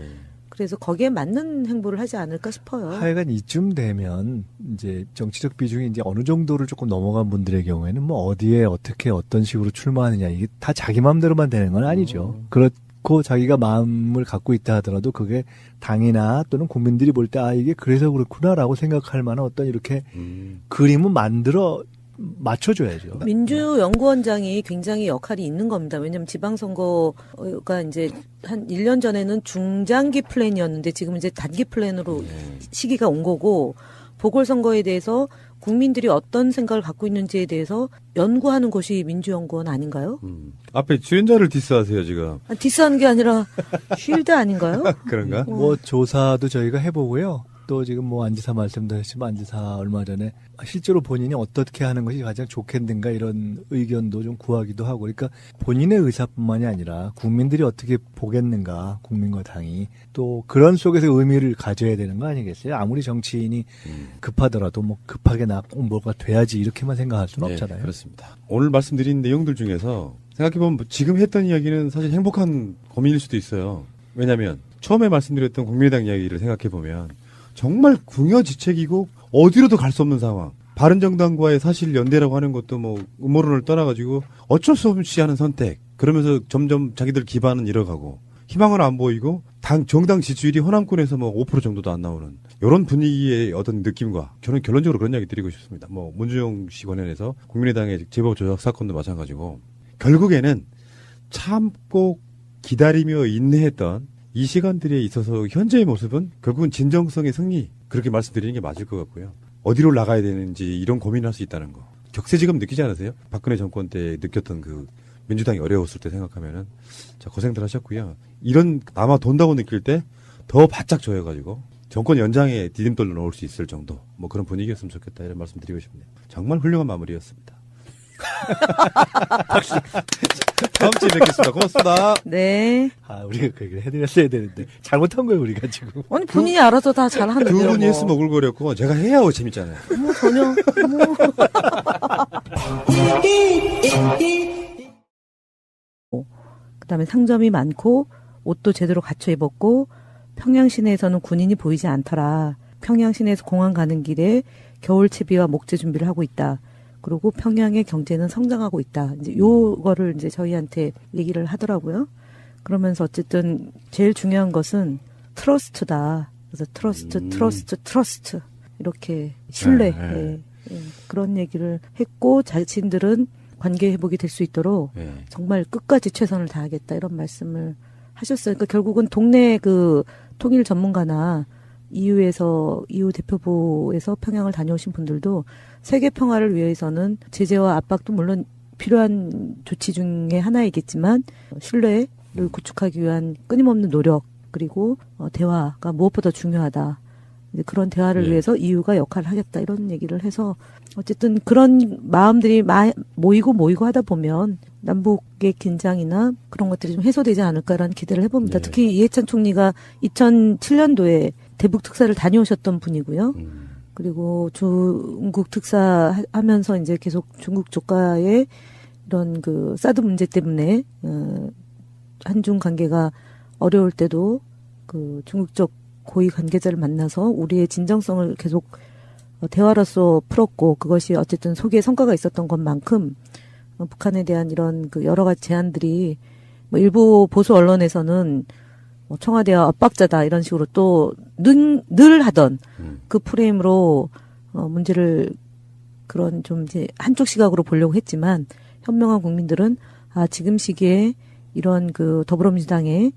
그래서 거기에 맞는 행보를 하지 않을까 싶어요. 하여간 이쯤 되면 이제 정치적 비중이 이제 어느 정도를 조금 넘어간 분들의 경우에는 어디에 어떻게 어떤 식으로 출마하느냐 이게 다 자기 마음대로만 되는 건 아니죠. 그렇고 자기가 마음을 갖고 있다 하더라도 그게 당이나 또는 국민들이 볼 때 이게 그래서 그렇구나라고 생각할 만한 어떤 이렇게 그림은 만들어 맞춰줘야죠. 민주연구원장이 굉장히 역할이 있는 겁니다. 왜냐하면 지방선거가 이제 한 1년 전에는 중장기 플랜이었는데 지금 이제 단기 플랜으로 시기가 온 거고, 보궐선거에 대해서 국민들이 어떤 생각을 갖고 있는지에 대해서 연구하는 것이 민주연구원 아닌가요? 앞에 출연자를 디스하세요, 지금. 디스하는 게 아니라 쉴드 아닌가요? 그런가? 뭐 조사도 저희가 해보고요. 또 지금 뭐 안지사 말씀도 했지만 안지사 얼마 전에 실제로 본인이 어떻게 하는 것이 가장 좋겠는가 이런 의견도 좀 구하기도 하고, 그러니까 본인의 의사뿐만이 아니라 국민들이 어떻게 보겠는가, 국민과 당이 또 그런 속에서 의미를 가져야 되는 거 아니겠어요? 아무리 정치인이 급하더라도 뭐 급하게 나 꼭 뭐가 돼야지 이렇게만 생각할 수는 없잖아요. 그렇습니다. 오늘 말씀드린 내용들 중에서 생각해보면 지금 했던 이야기는 사실 행복한 고민일 수도 있어요. 왜냐하면 처음에 말씀드렸던 국민의당 이야기를 생각해보면 정말 궁여지책이고 어디로도 갈 수 없는 상황. 바른정당과의 사실 연대라고 하는 것도 뭐 음모론을 떠나가지고 어쩔 수 없이 하는 선택. 그러면서 점점 자기들 기반은 잃어가고 희망은 안 보이고 정당 지지율이 호남권에서 뭐 5% 정도도 안 나오는 이런 분위기의 어떤 느낌과 저는 결론적으로 그런 이야기 드리고 싶습니다. 뭐 문주영 씨 관련해서 국민의당의 제보 조작 사건도 마찬가지고 결국에는 참고 기다리며 인내했던 이 시간들에 있어서 현재의 모습은 결국은 진정성의 승리, 그렇게 말씀드리는 게 맞을 것 같고요. 어디로 나가야 되는지 이런 고민을 할 수 있다는 거. 격세지감 느끼지 않으세요? 박근혜 정권 때 느꼈던 그 민주당이 어려웠을 때 생각하면은 자, 고생들 하셨고요. 이런 아마 돈다고 느낄 때 더 바짝 조여가지고 정권 연장에 디딤돌로 넣을 수 있을 정도 뭐 그런 분위기였으면 좋겠다 이런 말씀 드리고 싶네요. 정말 훌륭한 마무리였습니다. 다음 주에 뵙겠습니다. 고맙습니다. 네. 우리가 그 얘기를 해드렸어야 되는데 잘못한 거예요, 우리가 지금. 아니 본인이 알아서 다 잘하는데요. 두 분이 했으면 오글거렸고 제가 해야 재밌잖아요. 전혀. 그다음에 상점이 많고 옷도 제대로 갖춰 입었고 평양 시내에서는 군인이 보이지 않더라. 평양 시내에서 공항 가는 길에 겨울 채비와 목재 준비를 하고 있다. 그리고 평양의 경제는 성장하고 있다. 이제 요거를 이제 저희한테 얘기를 하더라고요. 그러면서 어쨌든 제일 중요한 것은 트러스트다. 그래서 트러스트 이렇게 신뢰 그런 얘기를 했고 자신들은 관계 회복이 될 수 있도록 정말 끝까지 최선을 다하겠다 이런 말씀을 하셨어요. 그러니까 결국은 동네 그 통일 전문가나 EU 대표부에서 평양을 다녀오신 분들도 세계 평화를 위해서는 제재와 압박도 물론 필요한 조치 중에 하나이겠지만 신뢰를 구축하기 위한 끊임없는 노력 그리고 대화가 무엇보다 중요하다. 이제 그런 대화를 위해서 EU가 역할을 하겠다 이런 얘기를 해서 어쨌든 그런 마음들이 모이고 하다 보면 남북의 긴장이나 그런 것들이 좀 해소되지 않을까라는 기대를 해봅니다. 특히 이해찬 총리가 2007년도에 대북 특사를 다녀오셨던 분이고요. 그리고 중국 특사 하면서 이제 계속 중국 쪽과의 이런 그 사드 문제 때문에 한중 관계가 어려울 때도 그 중국 쪽 고위 관계자를 만나서 우리의 진정성을 계속 대화로서 풀었고 그것이 어쨌든 소기의 성과가 있었던 것만큼 북한에 대한 이런 그 여러 가지 제안들이 뭐 일부 보수 언론에서는 뭐 청와대와 엇박자다 이런 식으로 또 늘 하던 그 프레임으로 문제를 그런 좀 이제 한쪽 시각으로 보려고 했지만 현명한 국민들은 지금 시기에 이런 그 더불어민주당의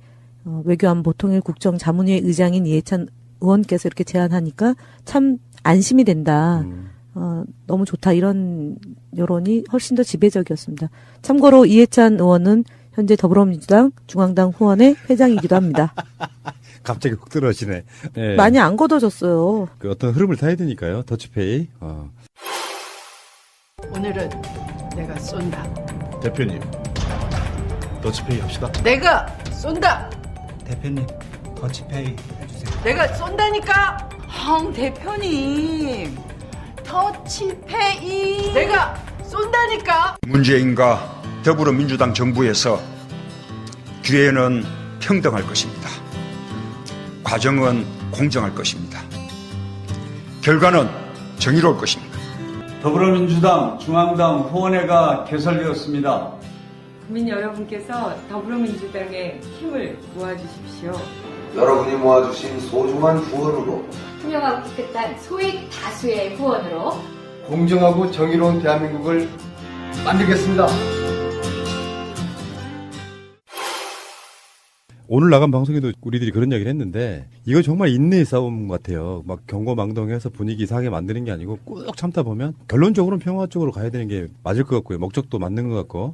외교안보 통일 국정자문회 의장인 이해찬 의원께서 이렇게 제안하니까 참 안심이 된다. 너무 좋다. 이런 여론이 훨씬 더 지배적이었습니다. 참고로 이해찬 의원은 현재 더불어민주당 중앙당 후원의 회장이기도 합니다. 갑자기 훅 들어오시네. 네. 많이 안 걷어졌어요. 그 어떤 흐름을 타야 되니까요. 더치페이. 오늘은 내가 쏜다. 대표님, 더치페이 합시다. 내가 쏜다. 대표님, 더치페이 해주세요. 내가 쏜다니까. 대표님, 더치페이. 내가 쏜다니까. 문재인과 더불어민주당 정부에서 기회는 평등할 것입니다. 과정은 공정할 것입니다. 결과는 정의로울 것입니다. 더불어민주당 중앙당 후원회가 개설되었습니다. 국민 여러분께서 더불어민주당의 힘을 모아주십시오. 여러분이 모아주신 소중한 후원으로 투명하고 깨끗한 소액 다수의 후원으로 공정하고 정의로운 대한민국을 만들겠습니다. 오늘 나간 방송에도 우리들이 그런 이야기를 했는데 이거 정말 인내의 싸움 같아요. 막 경거망동해서 분위기 이상하게 만드는 게 아니고 꾹 참다 보면 결론적으로는 평화 쪽으로 가야 되는 게 맞을 것 같고요. 목적도 맞는 것 같고.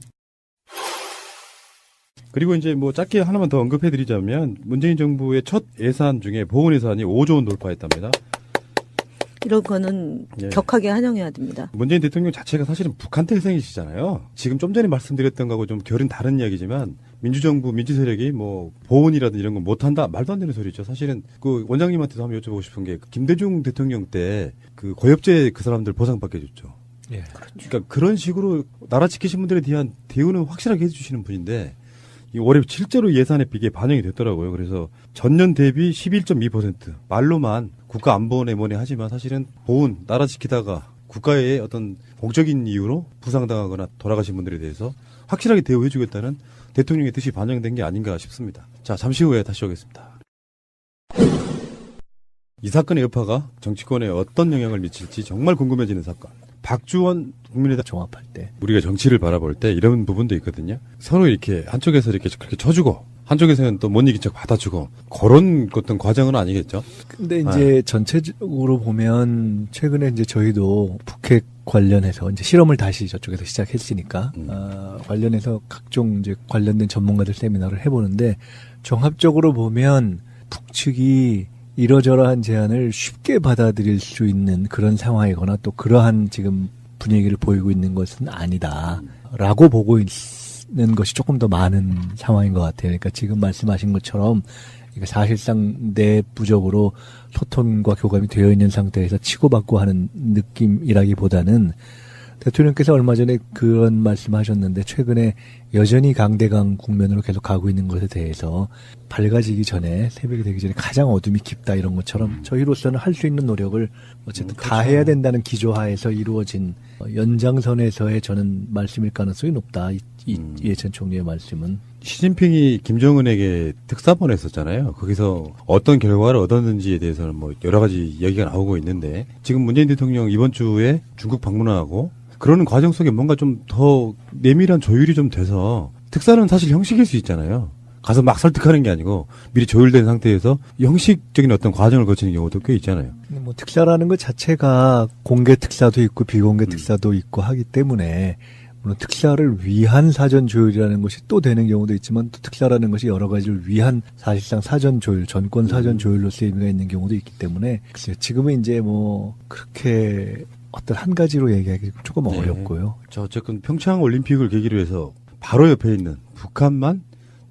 그리고 이제 뭐 짧게 하나만 더 언급해드리자면 문재인 정부의 첫 예산 중에 보훈 예산이 5조 원 돌파했답니다. 이런 거는 예. 격하게 환영해야 됩니다. 문재인 대통령 자체가 사실은 북한 태생이시잖아요. 지금 좀 전에 말씀드렸던 거하고 좀 결은 다른 이야기지만 민주정부, 민주세력이 뭐 보훈이라든 이런 거 못한다 말도 안 되는 소리죠. 사실은 그 원장님한테도 한번 여쭤보고 싶은 게 김대중 대통령 때 그 고엽제 그 사람들 보상받게 해줬죠. 예. 그러니까 그런 식으로 나라 지키신 분들에 대한 대우는 확실하게 해주시는 분인데 이 올해 실제로 예산에 비게 반영이 됐더라고요. 그래서 전년 대비 11.2% 말로만 국가 안보원에 뭐네 하지만 사실은 보훈, 나라 지키다가 국가의 어떤 공적인 이유로 부상당하거나 돌아가신 분들에 대해서 확실하게 대우해주겠다는 대통령의 뜻이 반영된 게 아닌가 싶습니다. 자, 잠시 후에 다시 오겠습니다. 이 사건의 여파가 정치권에 어떤 영향을 미칠지 정말 궁금해지는 사건. 박주원 국민의당 종합할 때 우리가 정치를 바라볼 때 이런 부분도 있거든요. 서로 이렇게 한쪽에서 이렇게 그렇게 쳐주고 한쪽에서는 또 못 이긴 척 받아주고 그런 어떤 과정은 아니겠죠. 근데 이제 전체적으로 보면 최근에 이제 저희도 북핵 관련해서 이제 실험을 다시 저쪽에서 시작했으니까 관련해서 각종 이제 관련된 전문가들 세미나를 해보는데 종합적으로 보면 북측이 이러저러한 제안을 쉽게 받아들일 수 있는 그런 상황이거나 또 그러한 지금 분위기를 보이고 있는 것은 아니다라고 보고 있는 것이 조금 더 많은 상황인 것 같아요. 그러니까 지금 말씀하신 것처럼 사실상 내부적으로 소통과 교감이 되어 있는 상태에서 치고받고 하는 느낌이라기보다는 대통령께서 얼마 전에 그런 말씀하셨는데 최근에 여전히 강대강 국면으로 계속 가고 있는 것에 대해서 밝아지기 전에 새벽이 되기 전에 가장 어둠이 깊다 이런 것처럼 저희로서는 할 수 있는 노력을 어쨌든 그렇죠. 다 해야 된다는 기조하에서 이루어진 연장선에서의 저는 말씀일 가능성이 높다. 이해찬 총리의 말씀은. 시진핑이 김정은에게 특사 보냈었잖아요. 거기서 어떤 결과를 얻었는지에 대해서는 뭐 여러 가지 이야기가 나오고 있는데 지금 문재인 대통령 이번 주에 중국 방문하고 그러는 과정 속에 뭔가 좀 더 내밀한 조율이 좀 돼서 특사는 사실 형식일 수 있잖아요. 가서 막 설득하는 게 아니고 미리 조율된 상태에서 형식적인 어떤 과정을 거치는 경우도 꽤 있잖아요. 뭐 특사라는 것 자체가 공개 특사도 있고 비공개 특사도 있고 하기 때문에 물론 특사를 위한 사전 조율이라는 것이 또 되는 경우도 있지만 또 특사라는 것이 여러 가지를 위한 사실상 사전 조율, 전권 사전 조율로서 의미가 있는 경우도 있기 때문에 글쎄요, 지금은 이제 뭐 그렇게 어떤 한 가지로 얘기하기 조금 어렵고요. 저 어쨌든 평창 올림픽을 계기로 해서 바로 옆에 있는 북한만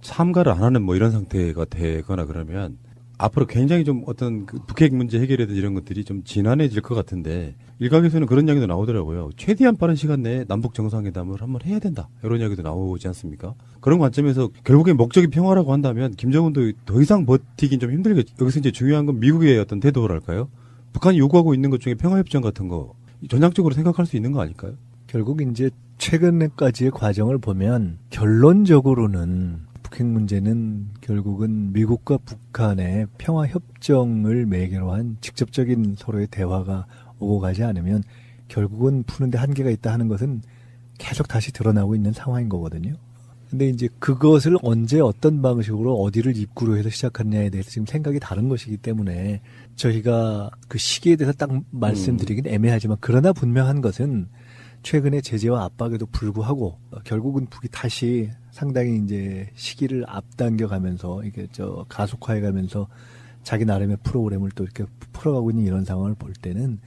참가를 안 하는 뭐 이런 상태가 되거나 그러면 앞으로 굉장히 좀 어떤 그 북핵 문제 해결이라든지 이런 것들이 좀 진한해질 것 같은데 일각에서는 그런 이야기도 나오더라고요. 최대한 빠른 시간 내에 남북 정상회담을 한번 해야 된다. 이런 이야기도 나오지 않습니까? 그런 관점에서 결국엔 목적이 평화라고 한다면 김정은도 더 이상 버티긴 좀 힘들겠죠. 여기서 이제 중요한 건 미국의 어떤 태도랄까요? 북한이 요구하고 있는 것 중에 평화협정 같은 거 전향적으로 생각할 수 있는 거 아닐까요? 결국 이제 최근까지의 과정을 보면 결론적으로는 북핵 문제는 결국은 미국과 북한의 평화협정을 매개로 한 직접적인 서로의 대화가 오고 가지 않으면 결국은 푸는데 한계가 있다 하는 것은 계속 다시 드러나고 있는 상황인 거거든요. 근데 이제 그것을 언제 어떤 방식으로 어디를 입구로 해서 시작하느냐에 대해서 지금 생각이 다른 것이기 때문에 저희가 그 시기에 대해서 딱 말씀드리긴 애매하지만 그러나 분명한 것은 최근의 제재와 압박에도 불구하고 결국은 북이 다시 상당히 이제 시기를 앞당겨가면서 이게 가속화해가면서 자기 나름의 프로그램을 또 이렇게 풀어가고 있는 이런 상황을 볼 때는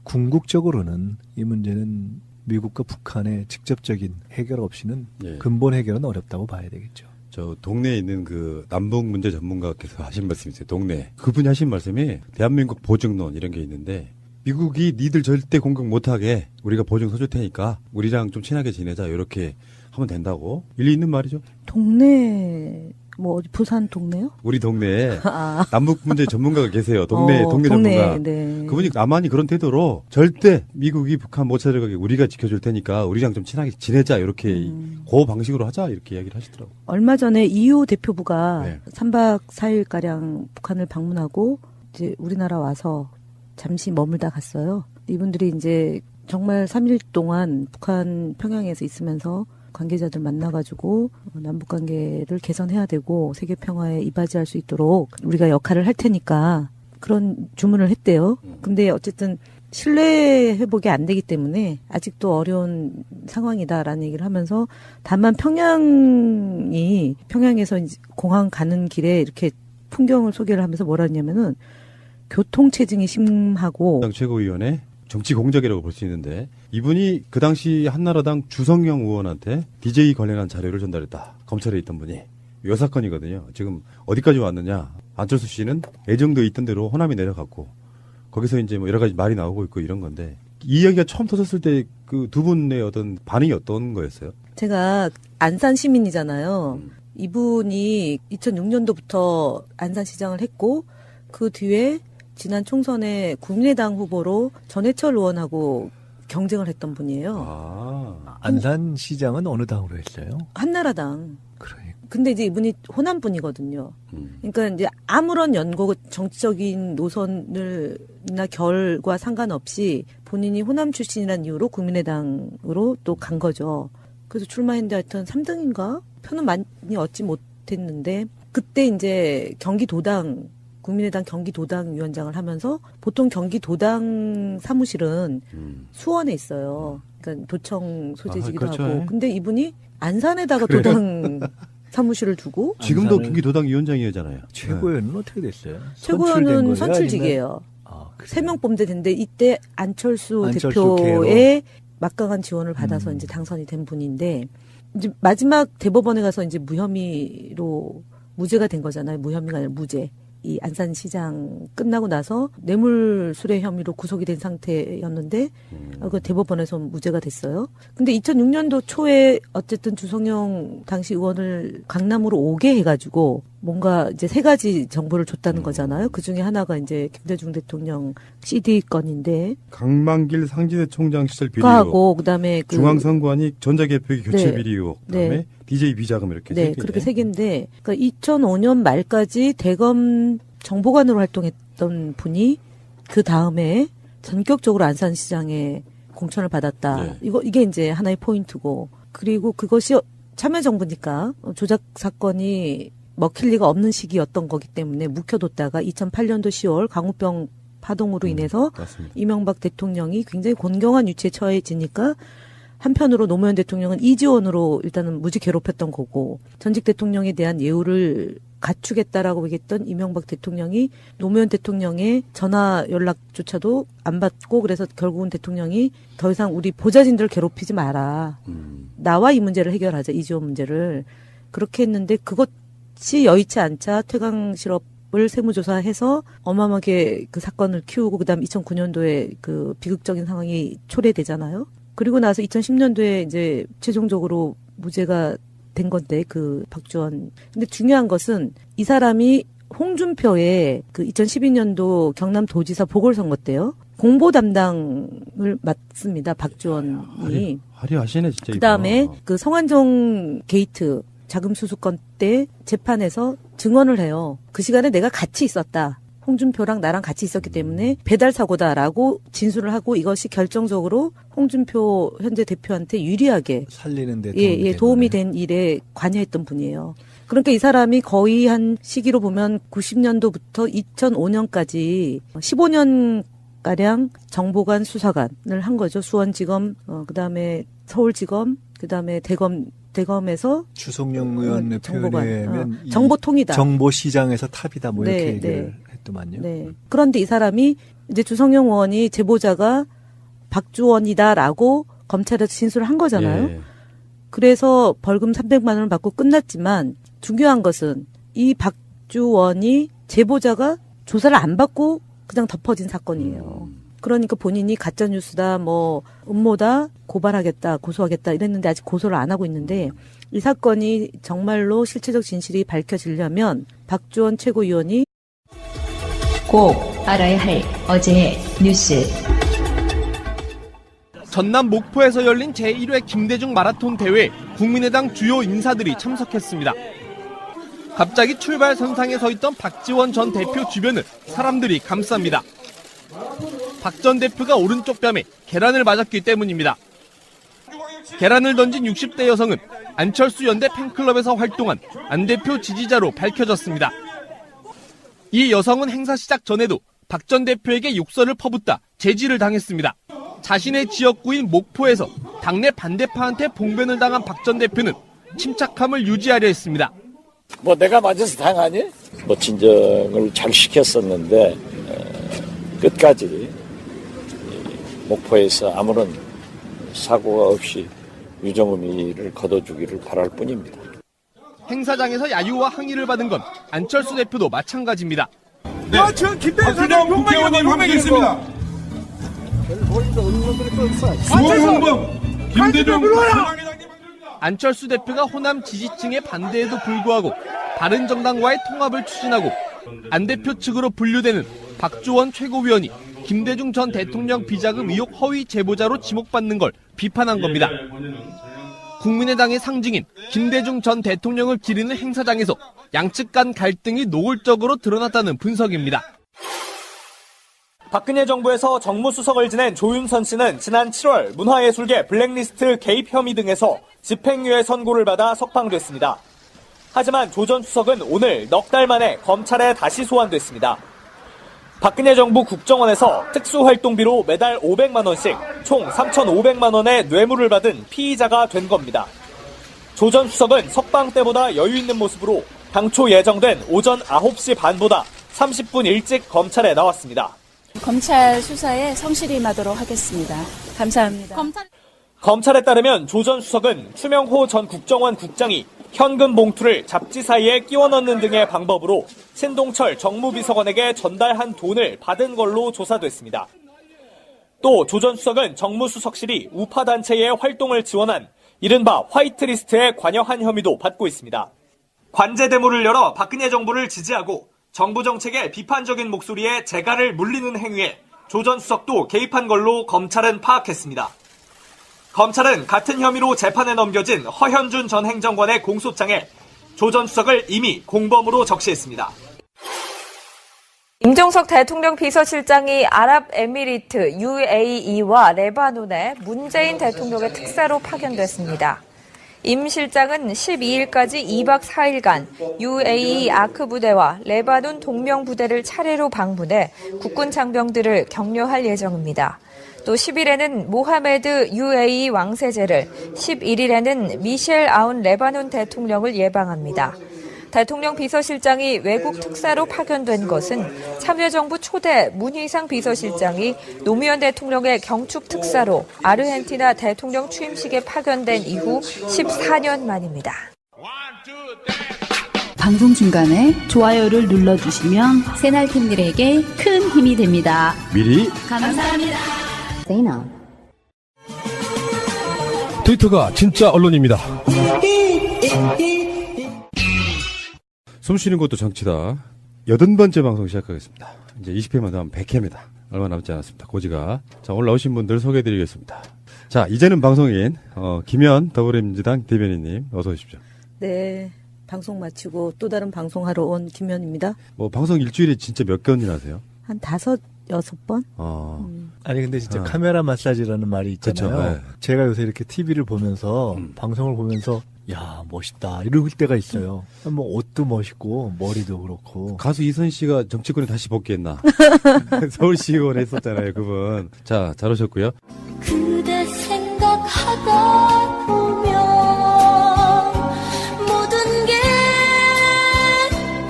궁극적으로는 이 문제는 미국과 북한의 직접적인 해결 없이는 근본 해결은 어렵다고 봐야 되겠죠. 저 동네에 있는 그 남북 문제 전문가께서 하신 말씀이 있어요. 동네. 그분이 하신 말씀이 대한민국 보증론 이런 게 있는데 미국이 니들 절대 공격 못하게 우리가 보증 서줄 테니까 우리랑 좀 친하게 지내자 이렇게 하면 된다고. 일리 있는 말이죠. 동네 뭐 어디 부산 동네요? 우리 동네에 남북 문제 전문가가 계세요. 동네 전문가. 네. 그분이 나만이 그런 태도로 절대 미국이 북한 못 찾아가게 우리가 지켜줄 테니까 우리랑 좀 친하게 지내자 이렇게 그 방식으로 하자 이렇게 이야기를 하시더라고요. 얼마 전에 이호 대표부가 3박 4일가량 북한을 방문하고 이제 우리나라 와서 잠시 머물다 갔어요. 이분들이 이제 정말 3일 동안 북한 평양에서 있으면서 관계자들 만나가지고 남북 관계를 개선해야 되고 세계 평화에 이바지할 수 있도록 우리가 역할을 할 테니까 그런 주문을 했대요. 근데 어쨌든 신뢰 회복이 안 되기 때문에 아직도 어려운 상황이다라는 얘기를 하면서 다만 평양에서 이제 공항 가는 길에 이렇게 풍경을 소개를 하면서 뭐라 했냐면은 교통체증이 심하고 당 최고위원회 정치 공작이라고 볼 수 있는데 이분이 그 당시 한나라당 주성영 의원한테 DJ 관련한 자료를 전달했다. 검찰에 있던 분이. 이 사건이거든요. 지금 어디까지 왔느냐. 안철수 씨는 예정돼 있던 대로 호남이 내려갔고 거기서 이제 뭐 여러 가지 말이 나오고 있고 이런 건데 이 이야기가 처음 터졌을 때 그 두 분의 어떤 반응이 어떤 거였어요? 제가 안산 시민이잖아요. 이분이 2006년도부터 안산시장을 했고 그 뒤에 지난 총선에 국민의당 후보로 전해철 의원하고 경쟁을 했던 분이에요. 안산시장은 어느 당으로 했어요? 한나라당. 근데 이제 이분이 호남 분이거든요. 그러니까 이제 아무런 연고 정치적인 노선을나 결과 상관없이 본인이 호남 출신이라는 이유로 국민의당으로 또 간 거죠. 그래서 출마했는데 하여튼 3등인가? 표는 많이 얻지 못했는데 그때 이제 경기도당 국민의당 경기도당 위원장을 하면서 보통 경기도당 사무실은 수원에 있어요. 그러니까 도청 소재지기도 그렇죠. 하고. 근데 이분이 안산에다가 도당 사무실을 두고 지금도 경기도당 위원장이잖아요. 최고위원은 어떻게 됐어요? 최고위원은 선출직이에요. 3명 뽑는데 이때 안철수 대표의 막강한 지원을 받아서 이제 당선이 된 분인데 이제 마지막 대법원에 가서 이제 무혐의로 무죄가 된 거잖아요. 무혐의가 아니라 무죄. 이 안산시장 끝나고 나서 뇌물수뢰 혐의로 구속이 된 상태였는데 그 대법원에서 무죄가 됐어요. 근데 2006년도 초에 어쨌든 주성영 당시 의원을 강남으로 오게 해가지고 뭔가 이제 3가지 정보를 줬다는 거잖아요. 그 중에 하나가 이제 김대중 대통령 CD 건인데 강만길 상지대 총장 시절 비리 하고 그다음에 중앙선관위 전자개표기 교체 네. 비리 의혹 그다음에 네. DJ 비자금 이렇게 네, 그렇게 3개인데 그러니까 2005년 말까지 대검 정보관으로 활동했던 분이 그 다음에 전격적으로 안산시장에 공천을 받았다. 네. 이게 이제 하나의 포인트고 그리고 그것이 참여정부니까 조작 사건이 먹힐 리가 없는 시기였던 거기 때문에 묵혀뒀다가 2008년도 10월 광우병 파동으로 인해서 맞습니다. 이명박 대통령이 굉장히 곤경한 위치에 처해지니까 한편으로 노무현 대통령은 이지원으로 일단은 무지 괴롭혔던 거고 전직 대통령에 대한 예우를 갖추겠다라고 얘기했던 이명박 대통령이 노무현 대통령의 전화 연락조차도 안 받고 그래서 결국은 대통령이 더 이상 우리 보좌진들을 괴롭히지 마라. 나와 이 문제를 해결하자. 이지원 문제를. 그렇게 했는데 그것이 여의치 않자 퇴강 실업을 세무조사해서 어마어마하게 그 사건을 키우고 그다음 2009년도에 그 비극적인 상황이 초래되잖아요. 그리고 나서 2010년도에 이제 최종적으로 무죄가 된 건데 그 박주원. 근데 중요한 것은 이 사람이 홍준표의 그 2012년도 경남도지사 보궐선거 때요. 공보 담당을 맡습니다. 박주원이. 화려하시네 진짜. 그다음에 그 성완종 게이트 자금 수수권 때 재판에서 증언을 해요. 그 시간에 내가 같이 있었다. 홍준표랑 나랑 같이 있었기 때문에 배달 사고다라고 진술을 하고 이것이 결정적으로 홍준표 현재 대표한테 유리하게 살리는 데 도움이 된 일에 관여했던 분이에요. 그러니까 이 사람이 거의 한 시기로 보면 90년도부터 2005년까지 15년 가량 정보관 수사관을 한 거죠. 수원지검, 그다음에 서울지검, 그다음에 대검에서 주성영 의원의 표현에 의하면 정보통이다. 정보시장에서 탑이다. 뭐 이렇게 네, 얘기를 했더만요. 네. 그런데 이 사람이 이제 주성영 의원이 제보자가 박주원이다라고 검찰에서 진술을 한 거잖아요. 예. 그래서 벌금 300만 원을 받고 끝났지만 중요한 것은 이 박주원이 제보자가 조사를 안 받고 그냥 덮어진 사건이에요. 그러니까 본인이 가짜뉴스다, 뭐 음모다, 고발하겠다, 고소하겠다 이랬는데 아직 고소를 안 하고 있는데 이 사건이 정말로 실체적 진실이 밝혀지려면 박주원 최고위원이 꼭 알아야 할 어제의 뉴스. 전남 목포에서 열린 제1회 김대중 마라톤 대회 국민의당 주요 인사들이 참석했습니다. 갑자기 출발 선상에 서 있던 박지원 전 대표 주변을 사람들이 감쌉니다. 박 전 대표가 오른쪽 뺨에 계란을 맞았기 때문입니다. 계란을 던진 60대 여성은 안철수 연대 팬클럽에서 활동한 안 대표 지지자로 밝혀졌습니다. 이 여성은 행사 시작 전에도 박 전 대표에게 욕설을 퍼붓다 제지를 당했습니다. 자신의 지역구인 목포에서 당내 반대파한테 봉변을 당한 박 전 대표는 침착함을 유지하려 했습니다. 뭐 내가 맞아서 당하니? 뭐 진정을 잘 시켰었는데 끝까지 목포에서 아무런 사고가 없이 유정의미를 거둬주기를 바랄 뿐입니다. 행사장에서 야유와 항의를 받은 건 안철수 대표도 마찬가지입니다. 네. 박준영 국회의원님 함께 있습니다. 수홍홍범 김대중 안철수 대표가 호남 지지층의 반대에도 불구하고 바른정당과의 통합을 추진하고 안 대표 측으로 분류되는 박주원 최고위원이 김대중 전 대통령 비자금 의혹 허위 제보자로 지목받는 걸 비판한 겁니다. 국민의당의 상징인 김대중 전 대통령을 기리는 행사장에서 양측 간 갈등이 노골적으로 드러났다는 분석입니다. 박근혜 정부에서 정무수석을 지낸 조윤선 씨는 지난 7월 문화예술계 블랙리스트 개입 혐의 등에서 집행유예 선고를 받아 석방됐습니다. 하지만 조 전 수석은 오늘 넉 달 만에 검찰에 다시 소환됐습니다. 박근혜 정부 국정원에서 특수활동비로 매달 500만 원씩 총 3,500만 원의 뇌물을 받은 피의자가 된 겁니다. 조 전 수석은 석방 때보다 여유 있는 모습으로 당초 예정된 오전 9시 반보다 30분 일찍 검찰에 나왔습니다. 검찰 수사에 성실히 임하도록 하겠습니다. 감사합니다. 검찰에 따르면 조 전 수석은 추명호 전 국정원 국장이 현금 봉투를 잡지 사이에 끼워 넣는 등의 방법으로 신동철 정무비서관에게 전달한 돈을 받은 걸로 조사됐습니다. 또 조 전 수석은 정무수석실이 우파단체의 활동을 지원한 이른바 화이트리스트에 관여한 혐의도 받고 있습니다. 관제대모를 열어 박근혜 정부를 지지하고 정부 정책에 비판적인 목소리에 재갈을 물리는 행위에 조 전 수석도 개입한 걸로 검찰은 파악했습니다. 검찰은 같은 혐의로 재판에 넘겨진 허현준 전 행정관의 공소장에 조 전 수석을 이미 공범으로 적시했습니다. 임종석 대통령 비서실장이 아랍에미리트 UAE와 레바논에 문재인 대통령의 특사로 파견됐습니다. 임 실장은 12일까지 2박 4일간 UAE 아크 부대와 레바논 동명 부대를 차례로 방문해 국군 장병들을 격려할 예정입니다. 또 10일에는 모하메드 UAE 왕세제를, 11일에는 미셸 아운 레바논 대통령을 예방합니다. 대통령 비서실장이 외국 특사로 파견된 것은 참여정부 초대 문희상 비서실장이 노무현 대통령의 경축 특사로 아르헨티나 대통령 취임식에 파견된 이후 14년 만입니다. 방송 중간에 좋아요를 눌러주시면 새날팀들에게 큰 힘이 됩니다. 미리 감사합니다. 트위터가 진짜 언론입니다. 숨쉬는 것도 정치다. 80번째 방송 시작하겠습니다. 이제 20회만 더 하면 100회입니다. 얼마 남지 않았습니다. 고지가. 자, 오늘 나오신 분들 소개해드리겠습니다. 자, 이제는 방송인 김현 더불어민주당 대변인님 어서 오십시오. 네. 방송 마치고 또 다른 방송하러 온 김현입니다. 뭐 방송 일주일에 진짜 몇 건이나 하세요? 한 5-6번? 아니 근데 진짜 카메라 마사지라는 말이 있잖아요. 그쵸, 네. 제가 요새 이렇게 TV를 보면서 방송을 보면서 야 멋있다 이럴 때가 있어요. 뭐 옷도 멋있고 머리도 그렇고. 가수 이선 씨가 정치권에 다시 복귀했나? 서울시의원 했었잖아요, 그분. 자, 잘 오셨고요. 그대 생각하다 보면 모든 게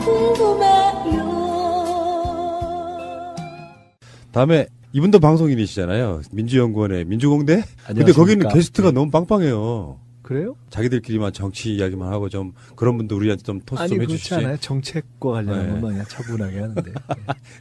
궁금해요. 다음에 이분도 방송인이시잖아요. 민주연구원의 민주공대? 근데 거기는 게스트가 너무 빵빵해요. 그래요? 자기들끼리만 정치 이야기만 하고 좀 그런 분들 우리한테 좀 토스 좀 해주시지. 아니 그렇지 않아요. 정책과 관련한 것만 그냥 차분하게 하는데.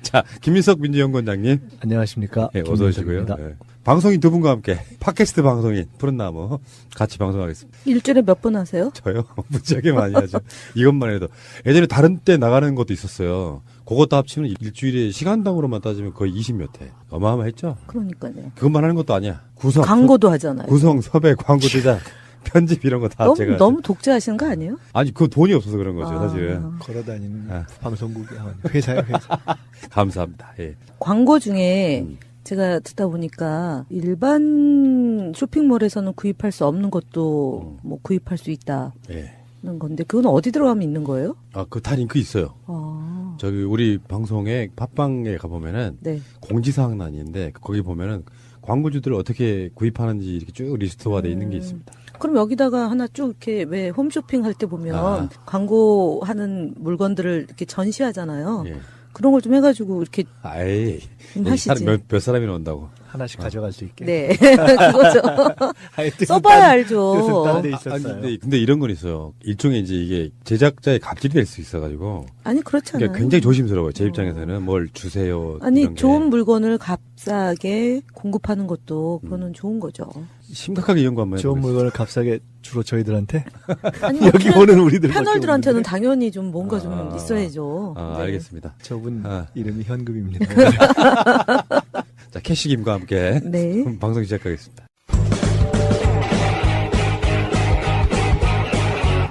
자, 김민석 민주연구원장님. 안녕하십니까. 네, 어서 오시고요. 네. 방송인 두 분과 함께 팟캐스트 방송인 푸른나무 같이 방송하겠습니다. 일주일에 몇 번 하세요? 저요? 무지하게 많이 하죠. 이것만 해도. 예전에 다른 때 나가는 것도 있었어요. 그것도 합치면 일주일에 시간당으로만 따지면 거의 20몇 회. 어마어마했죠? 그러니까요. 그것만 하는 것도 아니야. 구성. 광고도 하잖아요. 구성, 섭외, 광고 제작. 편집 이런 거 다 제가 너무 독재하시는 거 아니에요? 아니 그 돈이 없어서 그런 거죠 사실. 걸어다니는 방송국이 회사야 회사. 감사합니다. 예. 광고 중에 제가 듣다 보니까 일반 쇼핑몰에서는 구입할 수 없는 것도 뭐 구입할 수 있다. 예. 는 건데 그건 어디 들어가면 있는 거예요? 아, 그 다 링크 있어요. 저기 우리 방송에 팟빵에 가보면은 네. 공지사항란이 있는데 거기 보면은 광고주들 어떻게 구입하는지 이렇게 쭉 리스트화되어 있는 게 있습니다. 그럼 여기다가 하나 쭉 이렇게 왜 홈쇼핑 할 때 보면 광고하는 물건들을 이렇게 전시하잖아요. 예. 그런 걸 좀 해가지고 이렇게 아이, 좀 하시지. 몇 사람이나 온다고. 하나씩 가져갈 수 있게. 네, 그거죠. 써봐야 알죠. 근데 이런 건 있어요. 일종의 이제 이게 제작자의 갑질이 될 수 있어가지고. 아니 그렇잖아요. 그러니까 굉장히 조심스러워요. 제 입장에서는 뭘 주세요. 아니 좋은 물건을 값싸게 공급하는 것도 그거는 좋은 거죠. 심각하게 이런 거 한번 좋은 물건을 값싸게 주로 저희들한테 아니, 여기 오는 우리들 패널들한테는 당연히 좀 뭔가 좀 있어야죠. 네. 알겠습니다. 저분 이름이 현금입니다. 자, 캐시김과 함께 네. 방송 시작하겠습니다.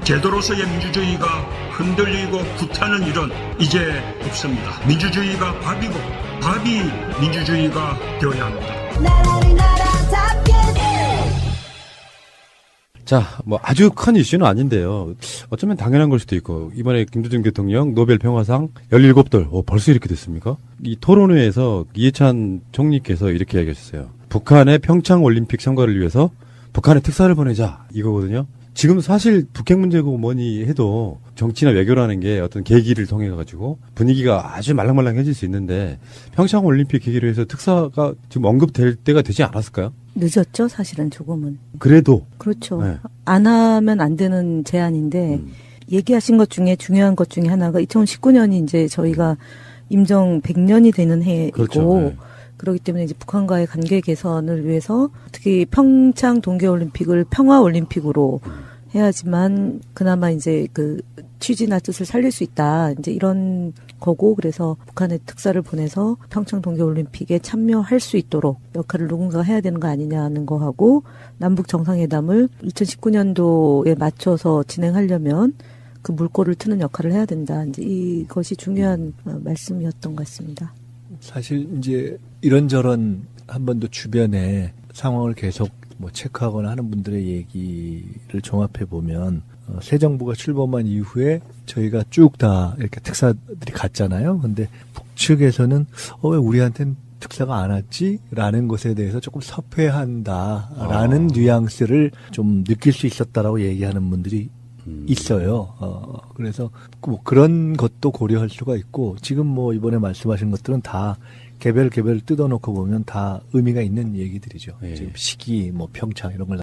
제도로서의 민주주의가 흔들리고 구타는 일은 이제 없습니다. 민주주의가 밥이고 밥이 민주주의가 되어야 합니다. 자, 뭐 아주 큰 이슈는 아닌데요. 어쩌면 당연한 걸 수도 있고 이번에 김대중 대통령 노벨 평화상 17돌 벌써 이렇게 됐습니까? 이 토론회에서 이해찬 총리께서 이렇게 이야기하셨어요. 북한의 평창 올림픽 참가를 위해서 북한에 특사를 보내자 이거거든요. 지금 사실 북핵 문제고 뭐니 해도 정치나 외교라는 게 어떤 계기를 통해 가지고 분위기가 아주 말랑말랑해질 수 있는데 평창 올림픽 계기로 해서 특사가 지금 언급될 때가 되지 않았을까요? 늦었죠, 사실은 조금은. 그래도 그렇죠. 네. 안 하면 안 되는 제안인데 얘기하신 것 중에 중요한 것 중에 하나가 2019년이 이제 저희가 임정 100년이 되는 해이고 그렇죠. 네. 그렇기 때문에 이제 북한과의 관계 개선을 위해서 특히 평창 동계올림픽을 평화올림픽으로 해야지만 그나마 이제 그 취지나 뜻을 살릴 수 있다. 이제 이런 거고 그래서 북한에 특사를 보내서 평창 동계올림픽에 참여할 수 있도록 역할을 누군가가 해야 되는 거 아니냐는 거하고 남북 정상회담을 2019년도에 맞춰서 진행하려면 그 물꼬를 트는 역할을 해야 된다. 이제 이것이 중요한 말씀이었던 것 같습니다. 사실 이제 이런저런 한 번도 주변에 상황을 계속 뭐 체크하거나 하는 분들의 얘기를 종합해 보면 새 정부가 출범한 이후에 저희가 쭉 다 이렇게 특사들이 갔잖아요. 근데 북측에서는 왜 우리한테는 특사가 안 왔지? 라는 것에 대해서 조금 섭회한다라는 뉘앙스를 좀 느낄 수 있었다라고 얘기하는 분들이 있어요. 그래서 뭐 그런 것도 고려할 수가 있고 지금 뭐 이번에 말씀하신 것들은 다 개별 뜯어놓고 보면 다 의미가 있는 얘기들이죠. 지금 시기, 뭐 평창 이런 걸